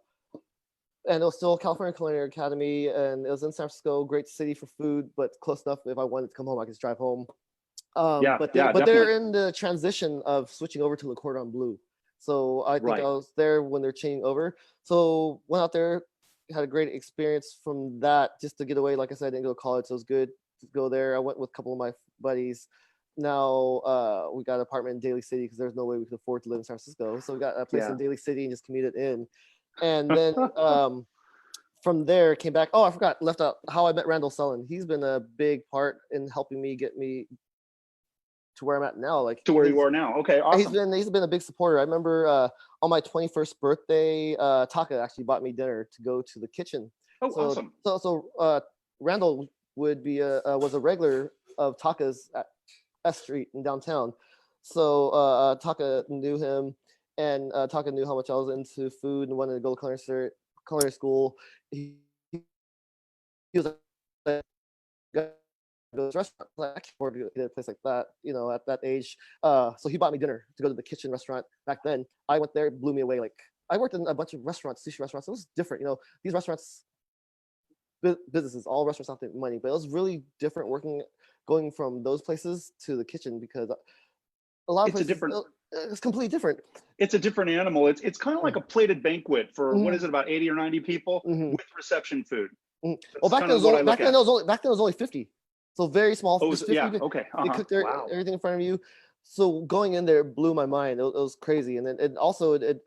[SPEAKER 2] it was still California Culinary Academy, and it was in San Francisco, great city for food, but close enough if I wanted to come home, I could just drive home. But they're in the transition of switching over to Le Cordon Bleu, so I think I was there when they're changing over. So went out there, had a great experience from that, just to get away. Like I said, I didn't go to college, so it was good to go there. I went with a couple of my buddies. Now we got an apartment in Daly City because there's no way we could afford to live in San Francisco. So we got a place in Daly City and just commuted in. And then from there came back. Oh, I forgot, left out how I met Randall Sullen. He's been a big part in helping me get me to where I'm at now. Like
[SPEAKER 1] to where you are now. Okay, awesome.
[SPEAKER 2] He's been a big supporter. I remember on my 21st birthday, Taka actually bought me dinner to go to the kitchen.
[SPEAKER 1] Oh, awesome.
[SPEAKER 2] So Randall was a regular of Taka's at S Street in downtown. So Taka knew him, and Taka knew how much I was into food and wanted to go to culinary school. He was like, go to the restaurant. I can't afford to get a place like that, at that age. So he bought me dinner to go to the kitchen restaurant. Back then, I went there, it blew me away. Like I worked in a bunch of restaurants, sushi restaurants. It was different, these restaurants. businesses, all restaurants have to make money, but it was really different going from those places to the kitchen because a lot of
[SPEAKER 1] It's a
[SPEAKER 2] places
[SPEAKER 1] different,
[SPEAKER 2] it's completely different.
[SPEAKER 1] it's a different animal. It's kind of like a plated banquet for what
[SPEAKER 2] Mhm,
[SPEAKER 1] is it, about 80 or 90 people
[SPEAKER 2] mhm,
[SPEAKER 1] with reception food.
[SPEAKER 2] mhm. Well,
[SPEAKER 1] That's kind of what I look at.
[SPEAKER 2] back then it was only 50, so very small,
[SPEAKER 1] Oh,
[SPEAKER 2] just 50.
[SPEAKER 1] yeah. Okay.
[SPEAKER 2] They
[SPEAKER 1] Uh-huh.
[SPEAKER 2] cooked
[SPEAKER 1] Wow.
[SPEAKER 2] everything in front of you. So going in there blew my mind. It was crazy, and then also it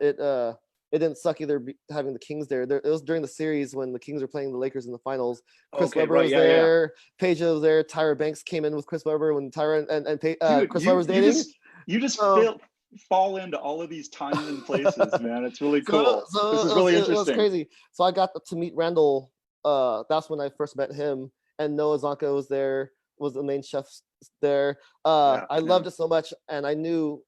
[SPEAKER 2] didn't suck either having the Kings there. It was during the series when the Kings were playing the Lakers in the finals. Chris
[SPEAKER 1] Okay.
[SPEAKER 2] Webber
[SPEAKER 1] Right.
[SPEAKER 2] was
[SPEAKER 1] Yeah. Yeah.
[SPEAKER 2] there, Paige was there, Tyra Banks came in with Chris Webber when Tyra
[SPEAKER 1] Dude,
[SPEAKER 2] Chris Webber was dating.
[SPEAKER 1] you just
[SPEAKER 2] So
[SPEAKER 1] fall into all of these times and places, man. It's really
[SPEAKER 2] so
[SPEAKER 1] cool. This
[SPEAKER 2] so
[SPEAKER 1] is really
[SPEAKER 2] it was
[SPEAKER 1] interesting.
[SPEAKER 2] crazy. So I got to meet Randall. That's when I first met him, and Noah Zonka was there, was the main chef there.
[SPEAKER 1] Yeah.
[SPEAKER 2] I
[SPEAKER 1] Yeah.
[SPEAKER 2] loved it so much, and I knew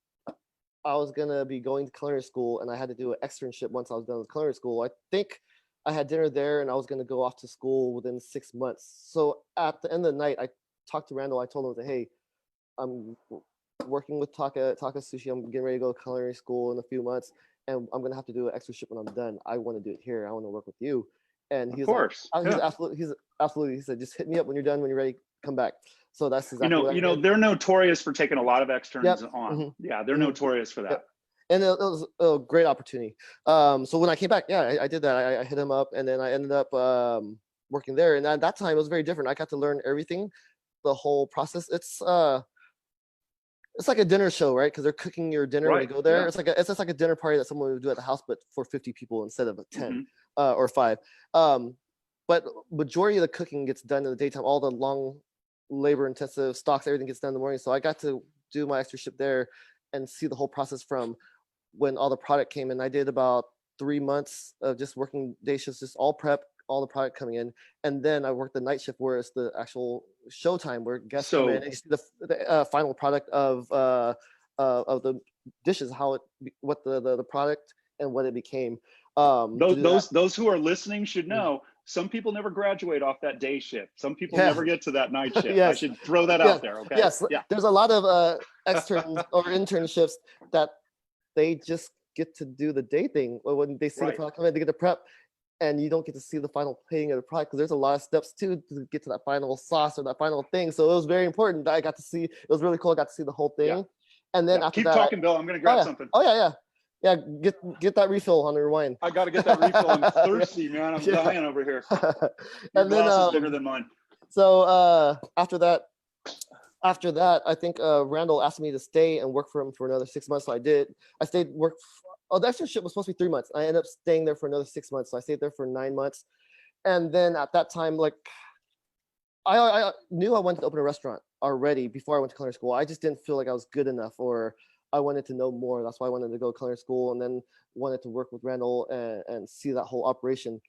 [SPEAKER 2] I was gonna be going to culinary school, and I had to do an externship once I was done with culinary school. I think I had dinner there, and I was gonna go off to school within 6 months. So at the end of the night, I talked to Randall. I told him, "Hey, I'm working with Taka Sushi. I'm getting ready to go to culinary school in a few months, and I'm gonna have to do an extra ship when I'm done. I want to do it here. I want to work with you." And
[SPEAKER 1] Of
[SPEAKER 2] he's like,
[SPEAKER 1] course. Yeah.
[SPEAKER 2] he's absolutely. He said, "Just hit me up when you're done. When you're ready, come back." So that's exactly what I did.
[SPEAKER 1] They're notorious for taking a lot of
[SPEAKER 2] Yep.
[SPEAKER 1] externs on.
[SPEAKER 2] hmm
[SPEAKER 1] Yeah, they're
[SPEAKER 2] hmm
[SPEAKER 1] notorious for
[SPEAKER 2] Yep.
[SPEAKER 1] that.
[SPEAKER 2] And it was a great opportunity. So when I came back, yeah, I did that. I hit him up, and then I ended up working there. And at that time, it was very different. I got to learn everything, the whole process. It's like a dinner show, right? Because they're cooking your dinner when you
[SPEAKER 1] Right.
[SPEAKER 2] go there.
[SPEAKER 1] Yeah.
[SPEAKER 2] It's just like a dinner party that someone would do at the house, but for 50 people instead of 10
[SPEAKER 1] Hmm.
[SPEAKER 2] or 5. But majority of the cooking gets done in the daytime. All the long labor intensive stocks, everything gets done in the morning. So I got to do my extra ship there and see the whole process from when all the product came in. I did about 3 months of just working day shifts, just all prep, all the product coming in, and then I worked the night shift where it's the actual showtime where guests come in
[SPEAKER 1] So
[SPEAKER 2] and you see the final product of the dishes, what the product and what it became. To do that,
[SPEAKER 1] those who are listening should
[SPEAKER 2] mm,
[SPEAKER 1] know some people never graduate off that day shift. Some people
[SPEAKER 2] yeah,
[SPEAKER 1] never get to that night shift. I
[SPEAKER 2] yes,
[SPEAKER 1] should throw that
[SPEAKER 2] yes,
[SPEAKER 1] out there. Okay.
[SPEAKER 2] yes.
[SPEAKER 1] Yeah.
[SPEAKER 2] There's a lot of externs or internships that they just get to do the day thing. When they see the
[SPEAKER 1] Right.
[SPEAKER 2] product come in, they get the prep, and you don't get to see the final plating of the product because there's a lot of steps too to get to that final sauce or that final thing. So it was very important that I got to see. It was really cool. I got to see the whole
[SPEAKER 1] Yeah.
[SPEAKER 2] thing, and then
[SPEAKER 1] Yeah.
[SPEAKER 2] after
[SPEAKER 1] Keep
[SPEAKER 2] that,
[SPEAKER 1] talking, Bill. I'm gonna
[SPEAKER 2] oh
[SPEAKER 1] grab
[SPEAKER 2] yeah,
[SPEAKER 1] something.
[SPEAKER 2] oh yeah, yeah. Get that refill on your wine.
[SPEAKER 1] I got to get that refill. I'm thirsty, man. I'm
[SPEAKER 2] Yeah.
[SPEAKER 1] dying over here. Your
[SPEAKER 2] And then
[SPEAKER 1] glass is bigger than mine.
[SPEAKER 2] so after that, I think Randall asked me to stay and work for him for another 6 months. So I did. I stayed work. Oh, the extra ship was supposed to be 3 months. I ended up staying there for another 6 months. So I stayed there for 9 months. And then at that time, like I knew I wanted to open a restaurant already before I went to culinary school. I just didn't feel like I was good enough, or I wanted to know more. That's why I wanted to go to culinary school, and then wanted to work with Randall and see that whole operation.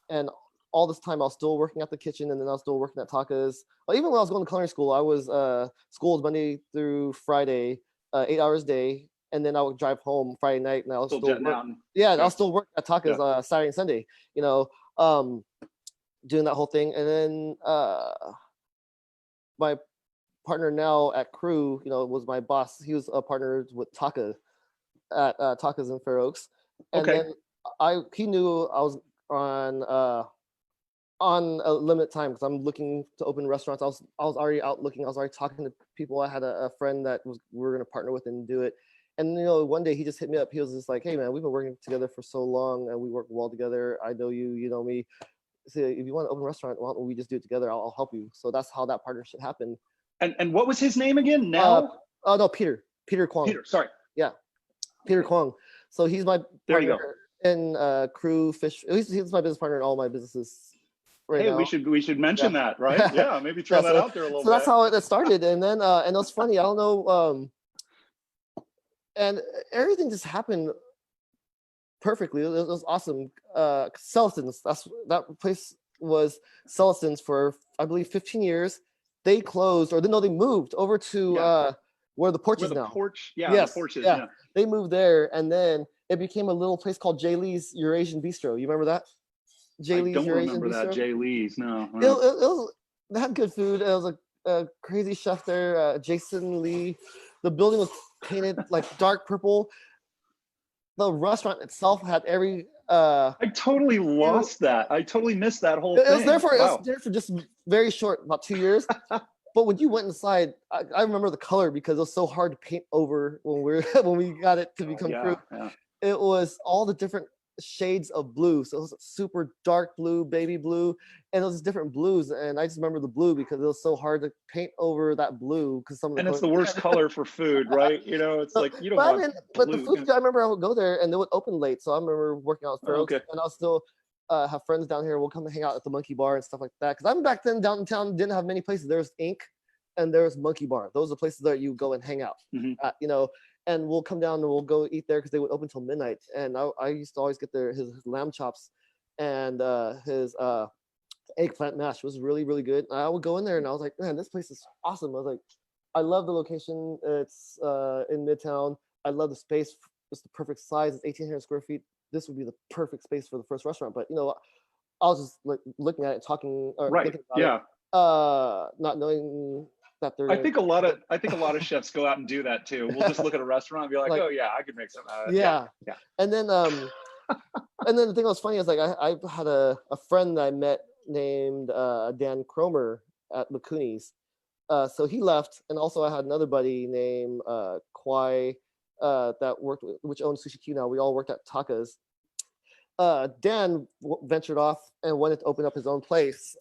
[SPEAKER 2] And all this time, I was still working at the kitchen, and then I was still working at Taka's. Well, even when I was going to culinary school, I was school was Monday through Friday, 8 hours a day, and then I would drive home Friday night, and I was
[SPEAKER 1] Still
[SPEAKER 2] still
[SPEAKER 1] jetting
[SPEAKER 2] work.
[SPEAKER 1] out.
[SPEAKER 2] Yeah,
[SPEAKER 1] Yeah.
[SPEAKER 2] I'll still work at Taka's Saturday and Sunday. You know, doing that whole thing, and then my partner now at Crew, was my boss. He was a partner with Taka at Taka's in Fair Oaks, and
[SPEAKER 1] Okay.
[SPEAKER 2] then he knew I was on a limited time because I'm looking to open restaurants. I was already out looking. I was already talking to people. I had a friend that we were going to partner with and do it. And one day he just hit me up. He was just like, "Hey man, we've been working together for so long, and we work well together. I know you, you know me. So if you want to open a restaurant, why don't we just do it together? I'll help you." So that's how that partnership happened.
[SPEAKER 1] And what was his name again? Now?
[SPEAKER 2] Oh no, Peter Kwong.
[SPEAKER 1] Peter. Sorry.
[SPEAKER 2] Yeah, Peter Kwong. So he's my
[SPEAKER 1] There you
[SPEAKER 2] partner in Crew Fish. He's my business partner in all my businesses right
[SPEAKER 1] Hey,
[SPEAKER 2] now.
[SPEAKER 1] we should mention
[SPEAKER 2] Yeah.
[SPEAKER 1] that, right? Yeah, maybe throw
[SPEAKER 2] Yeah,
[SPEAKER 1] that out there a little
[SPEAKER 2] so that's
[SPEAKER 1] bit.
[SPEAKER 2] how it started, and then and it was funny. I don't know, and everything just happened perfectly. It was awesome. Celestins, that place was Celestins for I believe 15 years. They closed, or no, they moved over to
[SPEAKER 1] Yeah.
[SPEAKER 2] where the porch
[SPEAKER 1] Where
[SPEAKER 2] is
[SPEAKER 1] the
[SPEAKER 2] now.
[SPEAKER 1] porch, yeah,
[SPEAKER 2] Yes,
[SPEAKER 1] the porch is,
[SPEAKER 2] yeah.
[SPEAKER 1] yeah.
[SPEAKER 2] They moved there, and then it became a little place called Jay Lee's Eurasian Bistro. You remember that? Jay
[SPEAKER 1] I
[SPEAKER 2] Lee's
[SPEAKER 1] don't
[SPEAKER 2] Eurasian
[SPEAKER 1] remember that.
[SPEAKER 2] Bistro.
[SPEAKER 1] Jay Lee's, no.
[SPEAKER 2] It was they had good food. It was a crazy chef there, Jason Lee. The building was painted like dark purple. The restaurant itself had every
[SPEAKER 1] I totally lost that. I totally missed that whole
[SPEAKER 2] it
[SPEAKER 1] thing.
[SPEAKER 2] was there for
[SPEAKER 1] Wow.
[SPEAKER 2] just very short, about 2 years. But when you went inside, I remember the color because it was so hard to paint over when when we got it to become
[SPEAKER 1] Yeah,
[SPEAKER 2] crew.
[SPEAKER 1] yeah.
[SPEAKER 2] It was all the different shades of blue. So it was super dark blue, baby blue, and it was different blues. And I just remember the blue because it was so hard to paint over that blue because some of the
[SPEAKER 1] And it's
[SPEAKER 2] colors.
[SPEAKER 1] the worst color for food, right? You know, it's like you don't
[SPEAKER 2] But I
[SPEAKER 1] want
[SPEAKER 2] mean, but the
[SPEAKER 1] blue.
[SPEAKER 2] food, I remember I would go there and they would open late. So I remember working out with Fair Oaks,
[SPEAKER 1] Okay.
[SPEAKER 2] and I'll still have friends down here. We'll come and hang out at the Monkey Bar and stuff like that. Because I'm back then downtown didn't have many places. There was Ink and there was Monkey Bar. Those are places that you go and hang out.
[SPEAKER 1] Mhm.
[SPEAKER 2] You know, and we'll come down and we'll go eat there because they would open till midnight. And I used to always get his lamb chops and his eggplant mash was really, really good. And I would go in there and I was like, man, this place is awesome. I was like, I love the location. It's in Midtown. I love the space. It's the perfect size. It's 1,800 square feet. This would be the perfect space for the first restaurant. But you know, I was just like looking at it, talking, or
[SPEAKER 1] Right.
[SPEAKER 2] thinking about
[SPEAKER 1] Yeah.
[SPEAKER 2] it, not knowing that they're.
[SPEAKER 1] I think a lot of chefs go out and do that too. We'll just look at a restaurant and be like,
[SPEAKER 2] Like,
[SPEAKER 1] oh yeah, I could make some.
[SPEAKER 2] Yeah.
[SPEAKER 1] Yeah.
[SPEAKER 2] And then and then the thing that was funny is like I had a friend that I met named Dan Cromer at McCooney's. So he left, and also I had another buddy named Kwai that worked which owns Sushi Q now. We all worked at Taka's. Dan ventured off and wanted to open up his own place.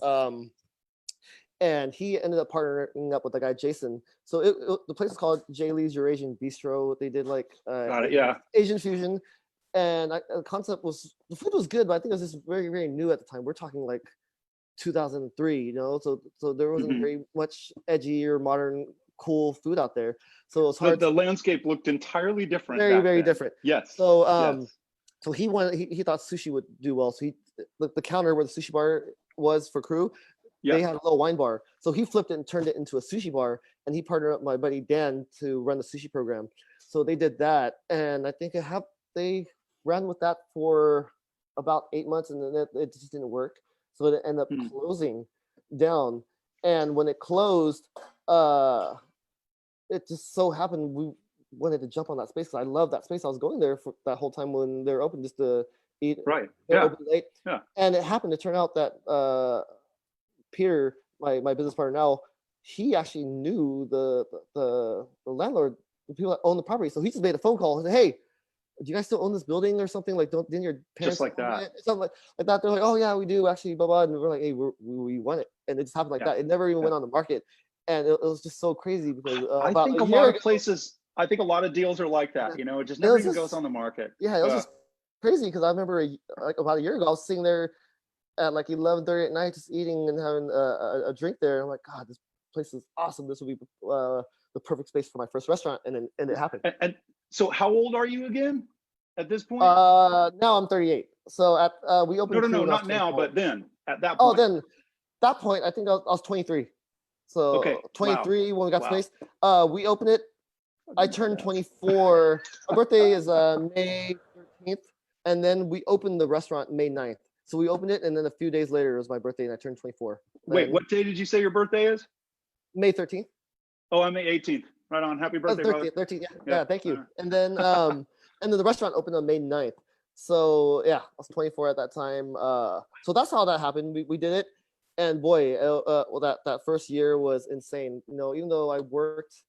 [SPEAKER 2] And he ended up partnering up with the guy Jason. So the place is called Jay Lee's Eurasian Bistro. They did like
[SPEAKER 1] Got it. Yeah.
[SPEAKER 2] Asian fusion, and the concept was the food was good, but I think it was just very, very new at the time. We're talking like 2003, you know, so there wasn't
[SPEAKER 1] Mhm.
[SPEAKER 2] very much edgy or modern cool food out there. So it was hard.
[SPEAKER 1] The landscape looked entirely different.
[SPEAKER 2] Very,
[SPEAKER 1] back
[SPEAKER 2] very
[SPEAKER 1] then.
[SPEAKER 2] different.
[SPEAKER 1] Yes.
[SPEAKER 2] So
[SPEAKER 1] Yes.
[SPEAKER 2] so he thought sushi would do well. So the counter where the sushi bar was for crew, they
[SPEAKER 1] Yeah.
[SPEAKER 2] had a little wine bar. So he flipped it and turned it into a sushi bar, and he partnered up with my buddy Dan to run the sushi program. So they did that, and I think they ran with that for about 8 months, and then it just didn't work. So it ended up
[SPEAKER 1] Hmm.
[SPEAKER 2] closing down. And when it closed, it just so happened we wanted to jump on that space. I love that space. I was going there for that whole time when they were open just to eat.
[SPEAKER 1] Right.
[SPEAKER 2] They're
[SPEAKER 1] Yeah.
[SPEAKER 2] open late.
[SPEAKER 1] Yeah.
[SPEAKER 2] And it happened to turn out that Peter, my business partner now, he actually knew the landlord, the people that own the property. So he just made a phone call and said, hey, do you guys still own this building or something? Like, didn't your parents
[SPEAKER 1] Just like
[SPEAKER 2] own
[SPEAKER 1] that.
[SPEAKER 2] it? Something like that. They're like, oh yeah, we do actually, blah blah. And we're like, hey, we want it, and it just happened like
[SPEAKER 1] Yeah.
[SPEAKER 2] that. It never even
[SPEAKER 1] Yeah.
[SPEAKER 2] went on the market, and it was just so crazy because
[SPEAKER 1] I
[SPEAKER 2] about
[SPEAKER 1] think
[SPEAKER 2] a
[SPEAKER 1] a
[SPEAKER 2] year
[SPEAKER 1] lot
[SPEAKER 2] ago,
[SPEAKER 1] of places. I think a lot of deals are like that.
[SPEAKER 2] yeah,
[SPEAKER 1] You know, it just
[SPEAKER 2] it
[SPEAKER 1] never
[SPEAKER 2] was
[SPEAKER 1] even
[SPEAKER 2] just
[SPEAKER 1] goes on the market.
[SPEAKER 2] yeah, it was just crazy because I remember like about a year ago, I was sitting there at like 11:30 at night, just eating and having a drink there. I'm like, God, this place is awesome. This will be the perfect space for my first restaurant, and it happened.
[SPEAKER 1] And so, how old are you again at this point?
[SPEAKER 2] Now I'm 38. So at we opened
[SPEAKER 1] No,
[SPEAKER 2] crew when I was
[SPEAKER 1] not now,
[SPEAKER 2] 24.
[SPEAKER 1] but then at that
[SPEAKER 2] Oh,
[SPEAKER 1] point.
[SPEAKER 2] then that point, I think I was 23. So
[SPEAKER 1] Okay.
[SPEAKER 2] 23 when we got
[SPEAKER 1] Wow.
[SPEAKER 2] space. We opened it. I turned 24. My birthday is May 13th, and then we opened the restaurant May 9th. So we opened it, and then a few days later it was my birthday, and I turned 24.
[SPEAKER 1] Wait,
[SPEAKER 2] And
[SPEAKER 1] what day did you say your birthday is?
[SPEAKER 2] May 13th.
[SPEAKER 1] Oh, I'm May 18th. Right on. Happy birthday, brother.
[SPEAKER 2] 13th. Yeah,
[SPEAKER 1] Yeah.
[SPEAKER 2] thank you.
[SPEAKER 1] Alright.
[SPEAKER 2] And then the restaurant opened on May 9th. So yeah, I was 24 at that time. So that's how that happened. We did it, and boy, well, that first year was insane. You know, even though I worked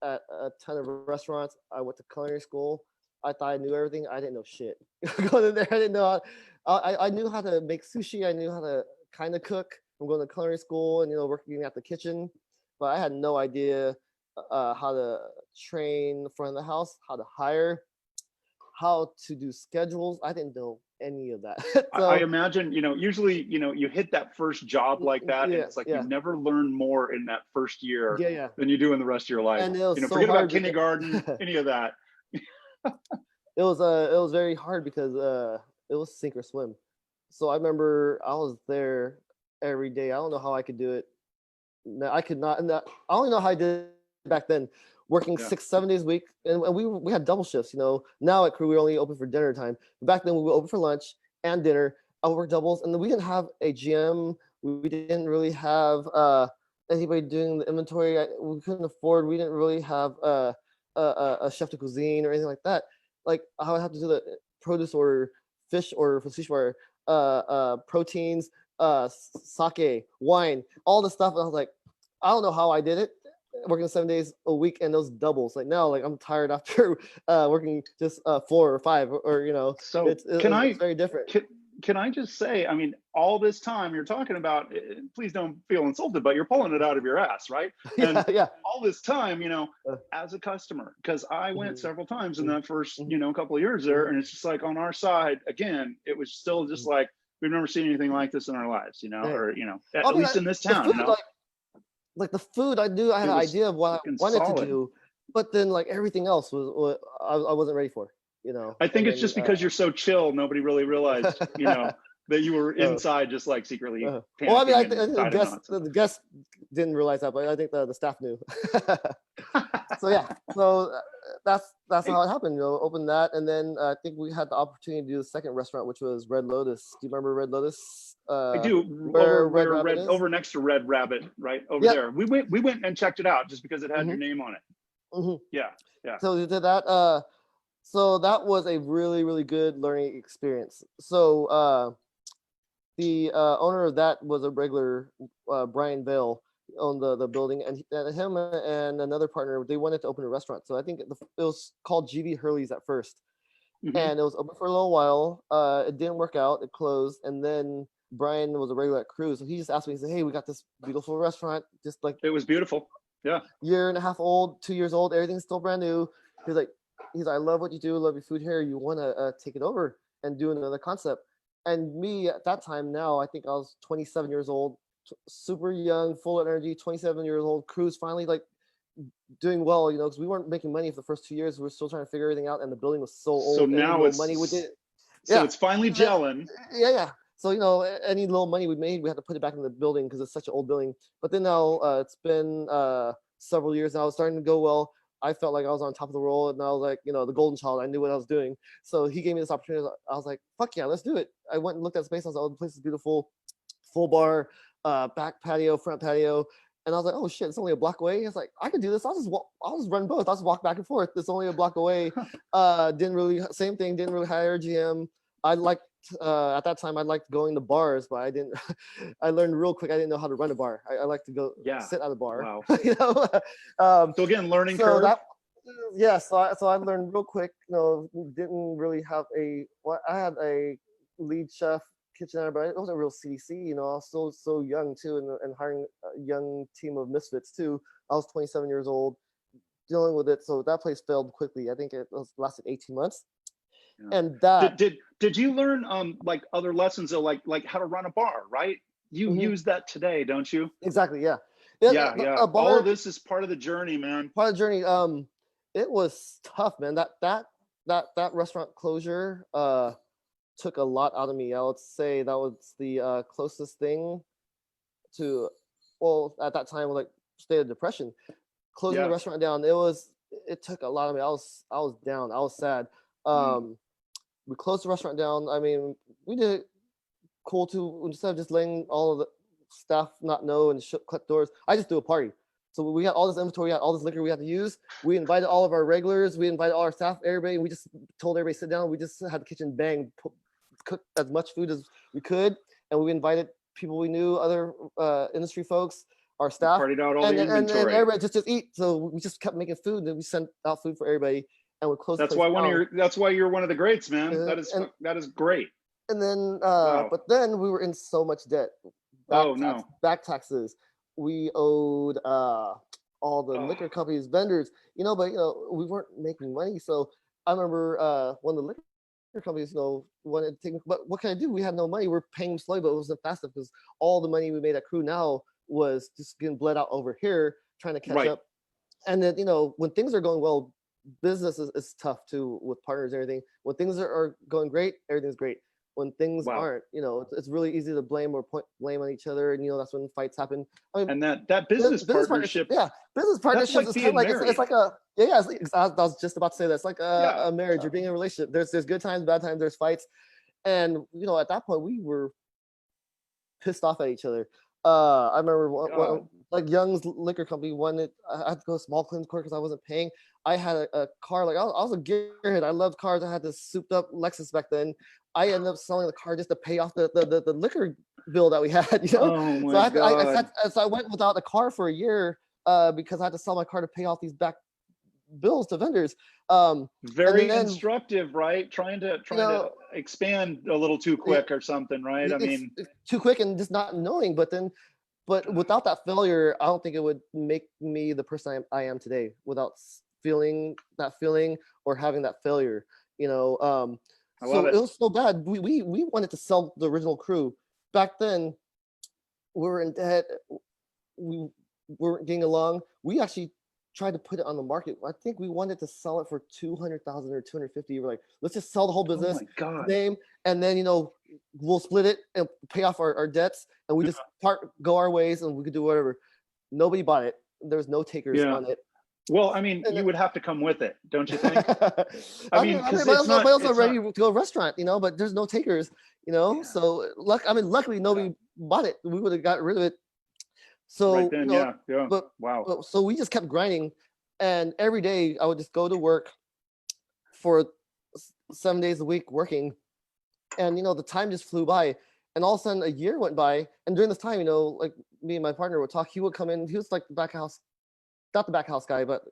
[SPEAKER 2] at a ton of restaurants, I went to culinary school. I thought I knew everything. I didn't know shit. Going in there, I didn't know. I knew how to make sushi. I knew how to kind of cook. I'm going to culinary school and working at the kitchen, but I had no idea how to train front of the house, how to hire, how to do schedules. I didn't know any of that. So,
[SPEAKER 1] I imagine, usually, you hit that first job like that, and it's like you never learn more in that first year
[SPEAKER 2] yeah.
[SPEAKER 1] than you do in the rest of your life.
[SPEAKER 2] And it was so
[SPEAKER 1] forget
[SPEAKER 2] hard
[SPEAKER 1] about kindergarten, any of that.
[SPEAKER 2] It was very hard because it was sink or swim. So I remember I was there every day. I don't know how I could do it. No, I could not. And I only know how I did it back then, working
[SPEAKER 1] Yeah.
[SPEAKER 2] 6-7 days a week, and we had double shifts. Now at crew we only open for dinner time. Back then we were open for lunch and dinner. I would work doubles, and then we didn't have a GM. We didn't really have anybody doing the inventory. We couldn't afford. We didn't really have a chef de cuisine or anything like that. Like I would have to do the produce order fish or for sushi, proteins, sake, wine, all the stuff. And I was like, I don't know how I did it, working 7 days a week and those doubles. Like now, like I'm tired after working just 4 or 5, or
[SPEAKER 1] So
[SPEAKER 2] it's very different.
[SPEAKER 1] can I just say, I mean, all this time you're talking about, please don't feel insulted, but you're pulling it out of your ass, right? And
[SPEAKER 2] Yeah.
[SPEAKER 1] all this time, as a customer, because I went several times in that first, couple of years there, and it's just like on our side, again, it was still just like, we've never seen anything like this in our lives, or, at least in this town,
[SPEAKER 2] food, like the food, I had an idea of what I wanted to do, but then like everything else was I wasn't ready for,
[SPEAKER 1] I think it's just because you're so chill, nobody really realized, that you were inside just like secretly panicking.
[SPEAKER 2] Well, I mean, I think the guests didn't realize that, but I think the staff knew. So yeah, so that's how it happened. Opened that, and then I think we had the opportunity to do the second restaurant, which was Red Lotus. Do you remember Red Lotus?
[SPEAKER 1] I do. Over next to Red Rabbit, right over there. We went and checked it out just because it had your name on it. Yeah.
[SPEAKER 2] So we did that. So that was a really, really good learning experience. So the owner of that was a regular, Brian Vale, owned the building, and him and another partner, they wanted to open a restaurant. So I think it was called GV Hurley's at first, and it was open for a little while. It didn't work out, it closed, and then Brian was a regular at Cruise, so he just asked me, he said, "Hey, we got this beautiful restaurant, just like
[SPEAKER 1] it was beautiful, yeah,
[SPEAKER 2] 1.5 years old, 2 years old, everything's still brand new." He's like, I love what you do, love your food here. You want to take it over and do another concept. And me at that time, now I think I was 27 years old, super young, full of energy, 27 years old. Cruise finally like doing well, because we weren't making money for the first 2 years. We were still trying to figure everything out, and the building was so old.
[SPEAKER 1] So now it's
[SPEAKER 2] money with it.
[SPEAKER 1] So it's finally gelling.
[SPEAKER 2] Yeah. So any little money we made, we had to put it back in the building because it's such an old building. But then now it's been several years now. It's starting to go well. I felt like I was on top of the world, and I was like, the golden child. I knew what I was doing. So he gave me this opportunity. I was like, fuck yeah, let's do it. I went and looked at space. I was like, oh, the place is beautiful, full bar, back patio, front patio. And I was like, oh shit, it's only a block away. It's like, I could do this. I'll just run both. I'll just walk back and forth. It's only a block away. Didn't really hire a GM. I liked, at that time, I liked going to bars, but I didn't, I learned real quick, I didn't know how to run a bar. I like to go sit at a bar.
[SPEAKER 1] Wow. So again, learning curve.
[SPEAKER 2] So I learned real quick, didn't really have I had a lead chef, kitchen, but it wasn't real CDC, I was still so young too, and hiring a young team of misfits too. I was 27 years old, dealing with it. So that place failed quickly. I think it lasted 18 months. Yeah. And that
[SPEAKER 1] did you learn like other lessons of like how to run a bar, right? You use that today, don't you?
[SPEAKER 2] Exactly. Yeah.
[SPEAKER 1] A bar, all of this is part of the journey, man.
[SPEAKER 2] Part of the journey. It was tough, man. That restaurant closure took a lot out of me. I would say that was the closest thing to, well, at that time, like state of depression. Closing the restaurant down, it took a lot of me. I was down. I was sad. We closed the restaurant down. I mean, we did it cool too. Instead of just letting all of the staff not know and cut doors, I just threw a party. So we had all this inventory, we had all this liquor we had to use. We invited all of our regulars, we invited all our staff, everybody, and we just told everybody sit down. We just had the kitchen bang, cook as much food as we could, and we invited people we knew, other industry folks, our staff,
[SPEAKER 1] partied out all the inventory,
[SPEAKER 2] and everybody just eat. So we just kept making food, and we sent out food for everybody. And we closed.
[SPEAKER 1] That's why that's why you're one of the greats, man. That is great.
[SPEAKER 2] And then, but then we were in so much debt. Back taxes. We owed all the liquor companies, vendors. But we weren't making money. So I remember one of the liquor companies, wanted to take. But what can I do? We had no money. We're paying slowly, but it wasn't fast enough because all the money we made at Crew now was just getting bled out over here, trying to catch up. And then when things are going well, business is tough too with partners and everything. When things are going great, everything's great. When things aren't, it's really easy to blame on each other, and that's when fights happen. I mean,
[SPEAKER 1] and that business partnership,
[SPEAKER 2] business partnership is kind of like it's like a I was just about to say that it's like a marriage. You're being in a relationship. There's good times, bad times. There's fights, and at that point we were pissed off at each other. I remember like Young's liquor company wanted I had to go to small claims court because I wasn't paying. I had a car, like I was a gearhead. I loved cars. I had this souped up Lexus back then. I ended up selling the car just to pay off the liquor bill that we had, you know.
[SPEAKER 1] Oh
[SPEAKER 2] So
[SPEAKER 1] my God.
[SPEAKER 2] so I went without a car for a year because I had to sell my car to pay off these back bills to vendors. And
[SPEAKER 1] Very
[SPEAKER 2] then,
[SPEAKER 1] instructive, right? Trying to
[SPEAKER 2] you know,
[SPEAKER 1] expand a little too quick or something, right? I mean,
[SPEAKER 2] it's too quick and just not knowing. But without that failure, I don't think it would make me the person I am today. Without feeling that feeling or having that failure, you know.
[SPEAKER 1] I love
[SPEAKER 2] So
[SPEAKER 1] it.
[SPEAKER 2] it was so bad. We wanted to sell the original crew. Back then, we were in debt. We weren't getting along. We actually tried to put it on the market. I think we wanted to sell it for 200,000 or 250. We're like, let's just sell the whole
[SPEAKER 1] Oh
[SPEAKER 2] business
[SPEAKER 1] my God.
[SPEAKER 2] name, and then we'll split it and pay off our debts, and we just go our ways, and we could do whatever. Nobody bought it. There's no takers on it.
[SPEAKER 1] Well, I mean, you would have to come with it, don't you think?
[SPEAKER 2] I mean,
[SPEAKER 1] because
[SPEAKER 2] but
[SPEAKER 1] it's not.
[SPEAKER 2] also ready to go to a restaurant, but there's no takers,
[SPEAKER 1] Yeah.
[SPEAKER 2] So luckily nobody bought it. We would have got rid of it. So
[SPEAKER 1] Right then, yeah.
[SPEAKER 2] But
[SPEAKER 1] Wow.
[SPEAKER 2] so we just kept grinding, and every day I would just go to work for 7 days a week working, and the time just flew by. And all of a sudden, a year went by, and during this time, like me and my partner would talk. He would come in. He was like the back house, not the back house guy, but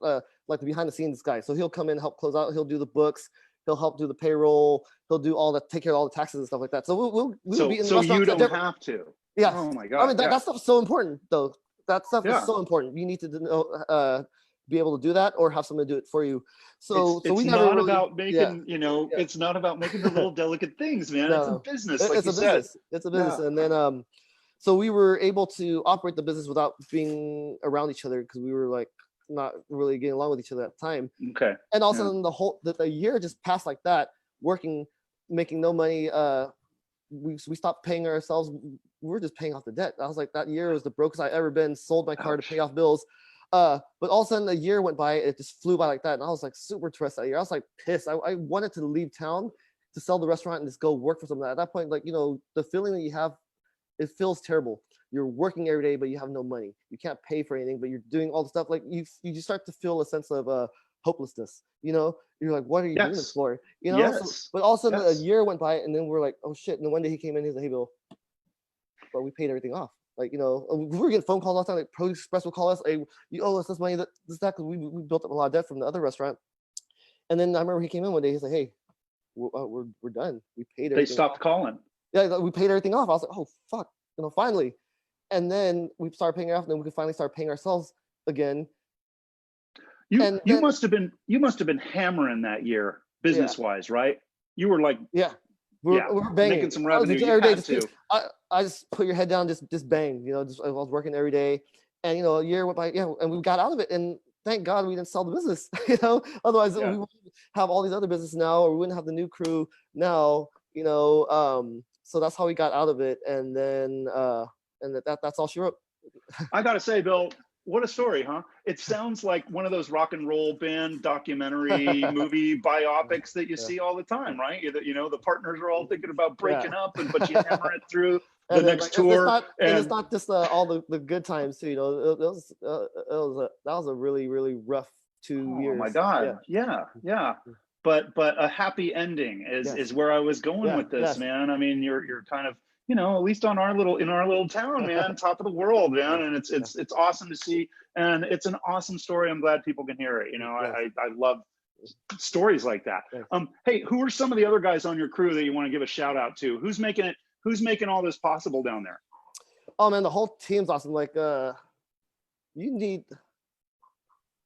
[SPEAKER 2] like the behind the scenes guy. So he'll come in, help close out. He'll do the books. He'll help do the payroll. He'll do all that, take care of all the taxes and stuff like that. So we'll be in the
[SPEAKER 1] so you
[SPEAKER 2] restaurants
[SPEAKER 1] don't have to.
[SPEAKER 2] Yeah.
[SPEAKER 1] Oh my God.
[SPEAKER 2] I mean, that stuff's so important, though. That stuff
[SPEAKER 1] Yeah.
[SPEAKER 2] is so important. You need to know, be able to do that, or have someone do it for you. So
[SPEAKER 1] it's
[SPEAKER 2] we
[SPEAKER 1] not
[SPEAKER 2] never really,
[SPEAKER 1] about making, it's not about making the little delicate things, man.
[SPEAKER 2] No,
[SPEAKER 1] it's a business, like
[SPEAKER 2] it's
[SPEAKER 1] you
[SPEAKER 2] a
[SPEAKER 1] said.
[SPEAKER 2] business. It's a business,
[SPEAKER 1] Yeah.
[SPEAKER 2] and then so we were able to operate the business without being around each other because we were like not really getting along with each other at the time.
[SPEAKER 1] Okay.
[SPEAKER 2] And also, the year just passed like that, working, making no money. We stopped paying ourselves. We were just paying off the debt. I was like, that year was the brokest I ever been. Sold my car to pay off bills. But all of a sudden, a year went by. It just flew by like that, and I was like super stressed that year. I was like pissed. I wanted to leave town to sell the restaurant and just go work for someone. At that point, like the feeling that you have, it feels terrible. You're working every day, but you have no money. You can't pay for anything, but you're doing all the stuff. Like you just start to feel a sense of hopelessness. You're like, what are you doing this for?
[SPEAKER 1] Yes.
[SPEAKER 2] So, but all of a sudden, a year went by, and then we're like, oh shit. And then one day he came in, he's like, hey Bill, but we paid everything off. Like, we were getting phone calls all the time. Like Produce Express would call us, hey, you owe us this money, that, because we built up a lot of debt from the other restaurant. And then I remember he came in one day. He's like, hey, we're done. We paid everything.
[SPEAKER 1] They stopped calling.
[SPEAKER 2] Yeah, we paid everything off. I was like, oh fuck, finally. And then we started paying it off, and then we could finally start paying ourselves again.
[SPEAKER 1] You must have been hammering that year business wise, right? You were like,
[SPEAKER 2] we're banging,
[SPEAKER 1] making some revenue.
[SPEAKER 2] I just put your head down, just bang. I was working every day, and a year went by, and we got out of it. And thank God we didn't sell the business. Otherwise we wouldn't have all these other businesses now, or we wouldn't have the new crew now. So that's how we got out of it, and then that's all she wrote.
[SPEAKER 1] I gotta say, Bill, what a story, huh? It sounds like one of those rock and roll band documentary movie biopics that you see all the time, right? The partners are all thinking about breaking up, but you hammer it through the next tour.
[SPEAKER 2] It's not just all the good times too. That was a really, really rough 2 years.
[SPEAKER 1] Oh my God, yeah. But a happy ending is where I was going with this, man. I mean, you're kind of, at least in our little town, man, top of the world, man. And it's awesome to see. And it's an awesome story. I'm glad people can hear it. I love stories like that. Hey, who are some of the other guys on your crew that you want to give a shout out to? Who's making all this possible down there?
[SPEAKER 2] Oh man, the whole team's awesome. Like, you need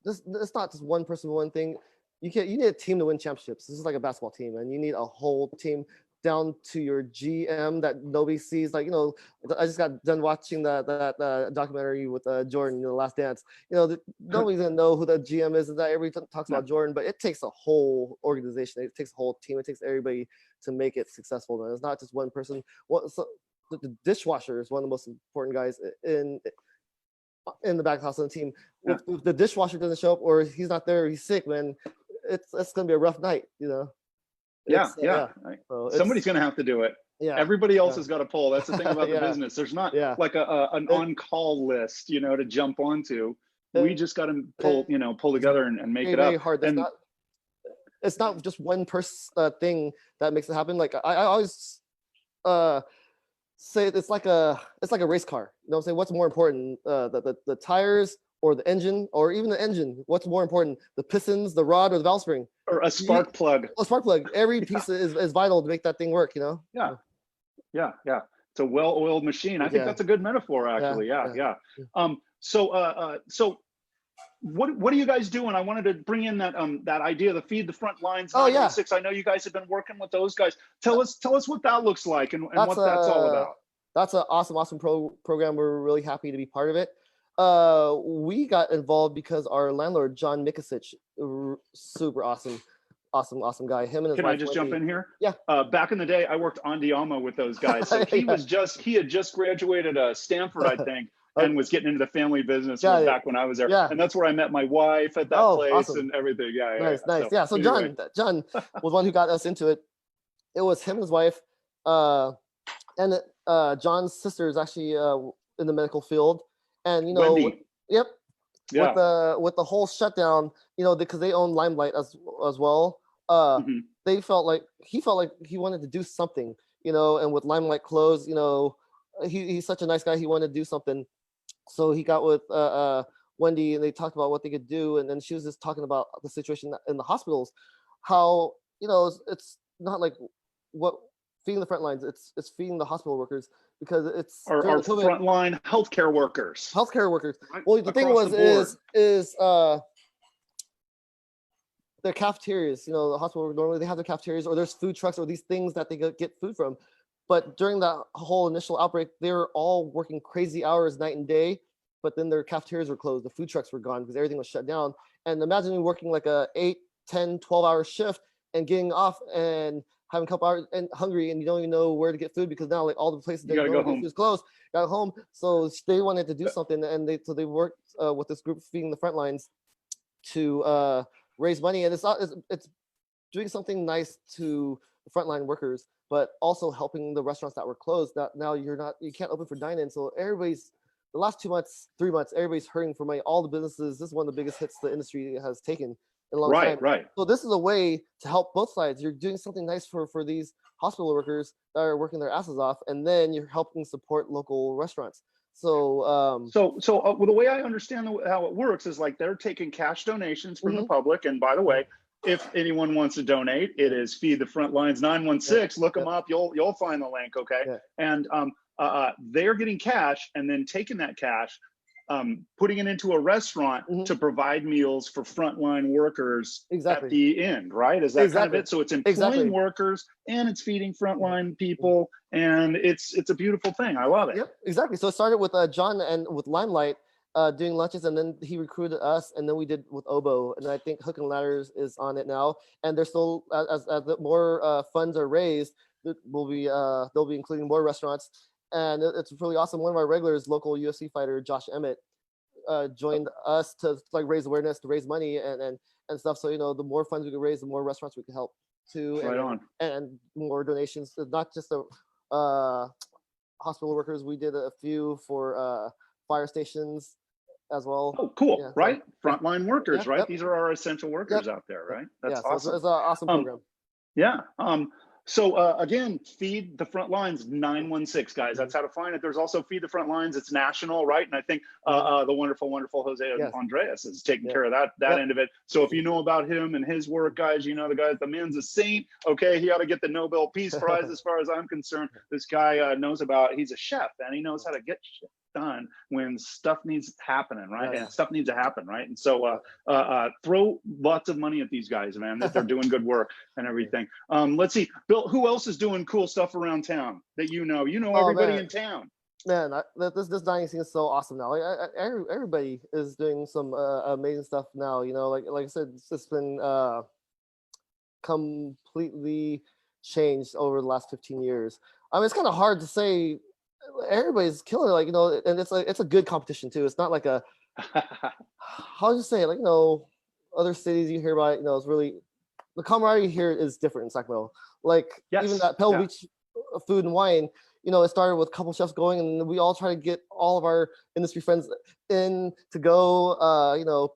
[SPEAKER 2] this. It's not just one person, one thing. You need a team to win championships. This is like a basketball team, and you need a whole team, down to your GM that nobody sees. Like, I just got done watching that documentary with Jordan, The Last Dance. Nobody's gonna know who the GM is, and that everybody talks about Jordan, but it takes a whole organization. It takes a whole team. It takes everybody to make it successful. And it's not just one person. The dishwasher is one of the most important guys in the back house of the team. If the dishwasher doesn't show up, or he's not there, or he's sick, man, it's gonna be a rough night.
[SPEAKER 1] So somebody's going to have to do it. Everybody else has got to pull. That's the thing about the business. There's not like an on-call list, to jump onto. We just got to pull together and make it up.
[SPEAKER 2] Hard. it's not just one thing that makes it happen. Like I always say it's like a race car. You know what I'm saying? What's more important, the tires or the engine, or even the engine? What's more important, the pistons, the rod, or the valve spring?
[SPEAKER 1] Or a spark plug.
[SPEAKER 2] A spark plug. Every piece is vital to make that thing work. You know?
[SPEAKER 1] Yeah. It's a well-oiled machine. I think that's a good metaphor, actually. Yeah. So what are you guys doing? I wanted to bring in that idea, the Feed the Front Lines 916. I know you guys have been working with those guys. Tell us what that looks like and what that's all about.
[SPEAKER 2] That's an awesome program. We're really happy to be part of it. We got involved because our landlord, John Mikasich, super awesome guy. Him and his wife.
[SPEAKER 1] Can I just jump in here?
[SPEAKER 2] Yeah.
[SPEAKER 1] Back in the day, I worked on Diamo with those guys. So he had just graduated Stanford, I think, and was getting into the family business back when I was there. Yeah. And that's where I met my wife at that place and everything. Yeah.
[SPEAKER 2] Nice. So anyway. John was one who got us into it. It was him and his wife, and John's sister is actually in the medical field, and you know,
[SPEAKER 1] Wendy.
[SPEAKER 2] Yep. Yeah. With the whole shutdown, you know, because they own Limelight as well. He felt like he wanted to do something, you know, and with Limelight closed, you know, he's such a nice guy. He wanted to do something, so he got with Wendy, and they talked about what they could do, and then she was just talking about the situation in the hospitals, how, you know, it's not like what feeding the front lines, it's feeding the hospital workers, because it's
[SPEAKER 1] our frontline healthcare workers.
[SPEAKER 2] Right. Well, the thing is their cafeterias, you know, the hospital normally they have their cafeterias, or there's food trucks, or these things that they get food from. But during that whole initial outbreak, they were all working crazy hours night and day, but then their cafeterias were closed, the food trucks were gone because everything was shut down. And imagine working like a 8, 10, 12-hour shift and getting off and having a couple hours and hungry, and you don't even know where to get food because now like all the places that you go home is closed. Got home, so they wanted to do something, and they worked with this group Feeding the Front Lines to raise money, and it's doing something nice to the frontline workers, but also helping the restaurants that were closed. That now you can't open for dine-in, so the last 2 months, 3 months, everybody's hurting for money. All the businesses, this is one of the biggest hits the industry has taken in a long time. Right. So this is a way to help both sides. You're doing something nice for these hospital workers that are working their asses off, and then you're helping support local restaurants. So
[SPEAKER 1] the way I understand how it works is like they're taking cash donations from the public. And by the way, if anyone wants to donate, it is Feed the Front Lines 916. Look them up. You'll find the link. Okay. Yeah. And they're getting cash and then taking that cash, putting it into a restaurant to provide meals for frontline workers at the end, right? Is that kind of it? So it's employing workers and it's feeding frontline people, and it's a beautiful thing. I love it.
[SPEAKER 2] Yep, exactly. So it started with John and with Limelight doing lunches, and then he recruited us, and then we did with Oboe, and I think Hook and Ladders is on it now, and they're still as the more funds are raised, they'll be including more restaurants. And it's really awesome. One of our regulars, local UFC fighter Josh Emmett, joined us to like raise awareness, to raise money and stuff. So, you know, the more funds we could raise, the more restaurants we could help too. And more donations, not just the hospital workers. We did a few for fire stations as well.
[SPEAKER 1] Oh, cool. Yeah, right. So, frontline workers, right? Yep. These are our essential workers out there, right? That's awesome. So it's an awesome program. Yeah. So again, Feed the Front Lines 916, guys. That's how to find it. There's also Feed the Front Lines. It's national, right? And I think the wonderful Jose Andreas is taking care of that end of it. So if you know about him and his work, guys, you know the man's a saint. Okay, he ought to get the Nobel Peace Prize as far as I'm concerned. This guy he's a chef, and he knows how to get shit done when stuff needs happening, right? And stuff needs to happen, right? And so throw lots of money at these guys, man, that they're doing good work and everything. Let's see, Bill, who else is doing cool stuff around town that you know everybody in town?
[SPEAKER 2] Man, this dining scene is so awesome now. Like everybody is doing some amazing stuff now. You know, like I said, it's just been completely changed over the last 15 years. I mean, it's kind of hard to say. Everybody's killing it, like, you know, and it's a good competition too. It's not like a how do you say it? Like, you know, other cities you hear about it, you know, it's really the camaraderie here is different in Sacramento. Like even that Pebble Beach Food and Wine, you know, it started with a couple chefs going, and we all try to get all of our industry friends in to go. You know,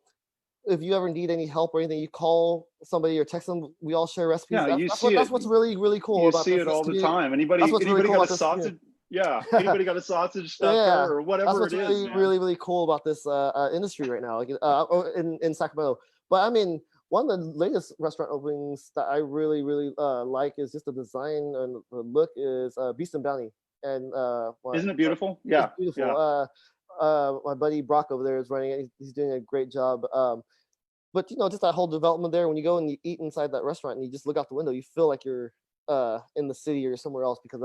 [SPEAKER 2] if you ever need any help or anything, you call somebody or text them. We all share recipes.
[SPEAKER 1] Yeah, you see
[SPEAKER 2] That's
[SPEAKER 1] it.
[SPEAKER 2] what's really cool
[SPEAKER 1] You
[SPEAKER 2] about
[SPEAKER 1] see
[SPEAKER 2] this,
[SPEAKER 1] it
[SPEAKER 2] this
[SPEAKER 1] all the
[SPEAKER 2] community.
[SPEAKER 1] time.
[SPEAKER 2] That's what's really
[SPEAKER 1] Anybody
[SPEAKER 2] cool
[SPEAKER 1] got a
[SPEAKER 2] about this community.
[SPEAKER 1] sausage? Yeah. Anybody got a sausage stuffer
[SPEAKER 2] Yeah,
[SPEAKER 1] or
[SPEAKER 2] that's
[SPEAKER 1] whatever
[SPEAKER 2] what's
[SPEAKER 1] it is, man.
[SPEAKER 2] really cool about this industry right now, like, in Sacramento. But I mean, one of the latest restaurant openings that I really like is just the design and the look is Beast and Bounty, and
[SPEAKER 1] Isn't it beautiful? Yeah,
[SPEAKER 2] it's beautiful.
[SPEAKER 1] yeah.
[SPEAKER 2] My buddy Brock over there is running it. He's doing a great job. But you know, just that whole development there. When you go and you eat inside that restaurant and you just look out the window, you feel like you're in the city or somewhere else because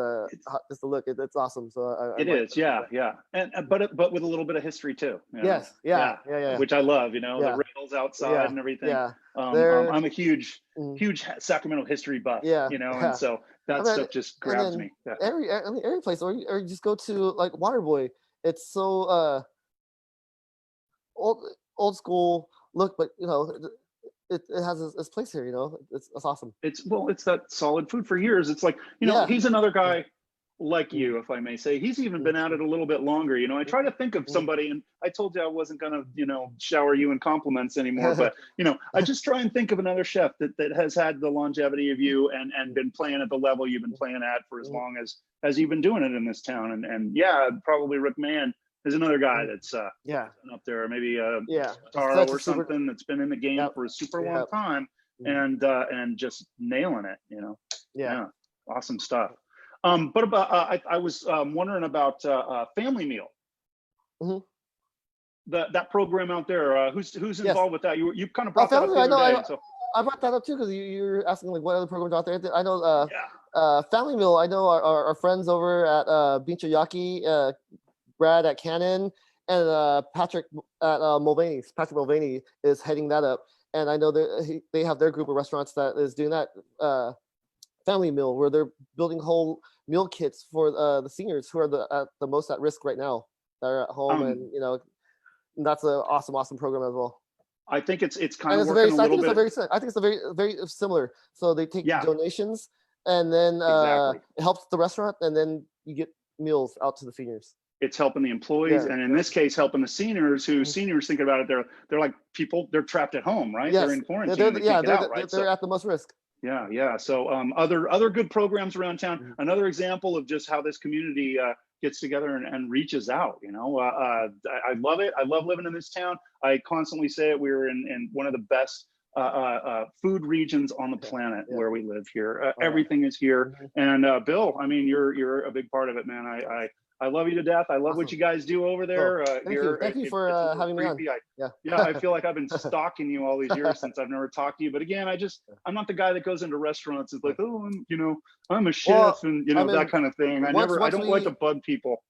[SPEAKER 2] just the look. It's awesome. So
[SPEAKER 1] It
[SPEAKER 2] like
[SPEAKER 1] is, yeah, yeah, and but with a little bit of history too. You know?
[SPEAKER 2] yes, yeah.
[SPEAKER 1] Which I love. You know,
[SPEAKER 2] Yeah.
[SPEAKER 1] the rails outside and everything.
[SPEAKER 2] Yeah.
[SPEAKER 1] I'm a huge
[SPEAKER 2] Mhm.
[SPEAKER 1] Sacramento history buff.
[SPEAKER 2] Yeah,
[SPEAKER 1] You know,
[SPEAKER 2] yeah.
[SPEAKER 1] and so that
[SPEAKER 2] I mean,
[SPEAKER 1] stuff just
[SPEAKER 2] and
[SPEAKER 1] grabs
[SPEAKER 2] then
[SPEAKER 1] me. Yeah.
[SPEAKER 2] every place, or you just go to like Waterboy. It's so old old school look, but you know, it has its place here. You know, it's awesome.
[SPEAKER 1] It's that solid food for years. It's like,
[SPEAKER 2] Yeah.
[SPEAKER 1] he's another guy like
[SPEAKER 2] Mm.
[SPEAKER 1] you, if I may say. He's even been at it a little bit longer. I try to think of somebody, and I told you I wasn't gonna, shower you in compliments anymore, but I just try and think of another chef that has had the longevity of you and been playing at the level you've been playing at for as long as you've been doing it in this town. And yeah, probably Rick Mann is another guy that's
[SPEAKER 2] Yeah.
[SPEAKER 1] up there, maybe
[SPEAKER 2] Yeah.
[SPEAKER 1] Taro or something that's been in the game
[SPEAKER 2] Yep.
[SPEAKER 1] for a super long
[SPEAKER 2] Yep.
[SPEAKER 1] time and just nailing it.
[SPEAKER 2] Yeah.
[SPEAKER 1] Awesome stuff. But about I was wondering about Family Meal.
[SPEAKER 2] Mhm.
[SPEAKER 1] That program out there. Who's
[SPEAKER 2] Yes.
[SPEAKER 1] involved with that? You kind of brought that up
[SPEAKER 2] Family,
[SPEAKER 1] the
[SPEAKER 2] I
[SPEAKER 1] other
[SPEAKER 2] know.
[SPEAKER 1] day. So
[SPEAKER 2] I brought that up too because you're asking like what other programs out there. I know
[SPEAKER 1] yeah,
[SPEAKER 2] Family Meal. I know our friends over at Bincho Yaki, Brad at Canon, and Patrick at Mulvaney's. Patrick Mulvaney is heading that up, and I know that they have their group of restaurants that is doing that Family Meal, where they're building whole meal kits for the seniors who are the most at risk right now. They're at home, and that's an awesome program as well.
[SPEAKER 1] I think it's kind
[SPEAKER 2] And
[SPEAKER 1] of
[SPEAKER 2] it's
[SPEAKER 1] working
[SPEAKER 2] very,
[SPEAKER 1] a little bit.
[SPEAKER 2] I think it's a very similar. So they take donations, and then
[SPEAKER 1] Exactly.
[SPEAKER 2] it helps the restaurant, and then you get meals out to the seniors.
[SPEAKER 1] It's helping the employees, and in this case, helping the seniors. Seniors thinking about it, they're like people. They're trapped at home, right?
[SPEAKER 2] Yes.
[SPEAKER 1] They're in quarantine. They can't get out, right?
[SPEAKER 2] They're at the most risk.
[SPEAKER 1] Yeah. So other good programs around town. Another example of just how this community gets together and reaches out. I love it. I love living in this town. I constantly say it. We're in one of the best food regions on the planet where we live here. Everything is here. And Bill, I mean, you're a big part of it, man. I love you to death. I love what you guys do over there.
[SPEAKER 2] Thank you for having me on.
[SPEAKER 1] I feel like I've been stalking you all these years since I've never talked to you. But again, I'm not the guy that goes into restaurants and is like, oh, I'm a chef and that kind of thing. I don't like to bug people.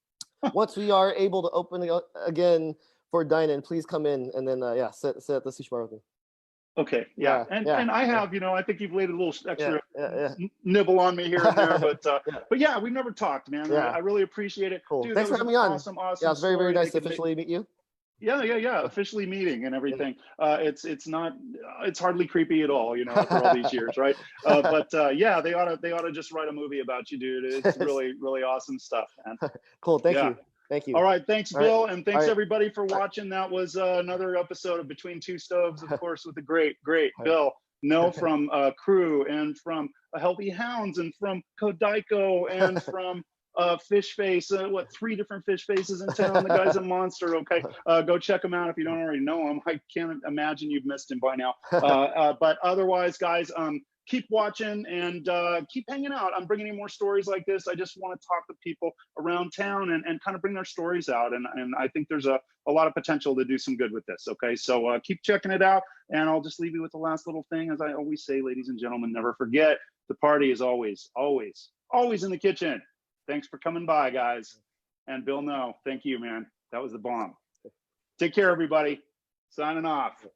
[SPEAKER 2] Once we are able to open again for dine-in, please come in and then sit at the sushi bar with me.
[SPEAKER 1] Okay, yeah. And I have, I think you've laid a little extra nibble on me here and there, but yeah, we've never talked, man. I really appreciate it.
[SPEAKER 2] Cool.
[SPEAKER 1] Dude,
[SPEAKER 2] Thanks for having me on.
[SPEAKER 1] Awesome.
[SPEAKER 2] Yeah, it's very nice to officially meet you.
[SPEAKER 1] Yeah. Officially meeting and everything. It's hardly creepy at all, after all these years, right? But yeah, they ought to just write a movie about you, dude. It's really, really awesome stuff, man.
[SPEAKER 2] Cool. Thank you. Thank you.
[SPEAKER 1] All right. Thanks, Bill. And thanks everybody for watching. That was another episode of Between Two Stoves, of course, with the great Bill Ngo from Crew and from Healthy Hounds and from Kodaiko and from Fish Face. 3 different fish faces in town. The guy's a monster. Okay. Go check him out if you don't already know him. I can't imagine you've missed him by now. But otherwise, guys, keep watching and keep hanging out. I'm bringing you more stories like this. I just want to talk to people around town and kind of bring their stories out. And I think there's a lot of potential to do some good with this. Okay, so keep checking it out. And I'll just leave you with the last little thing. As I always say, ladies and gentlemen, never forget, the party is always in the kitchen. Thanks for coming by, guys. And Bill Ngo, thank you, man. That was the bomb. Take care, everybody. Signing off.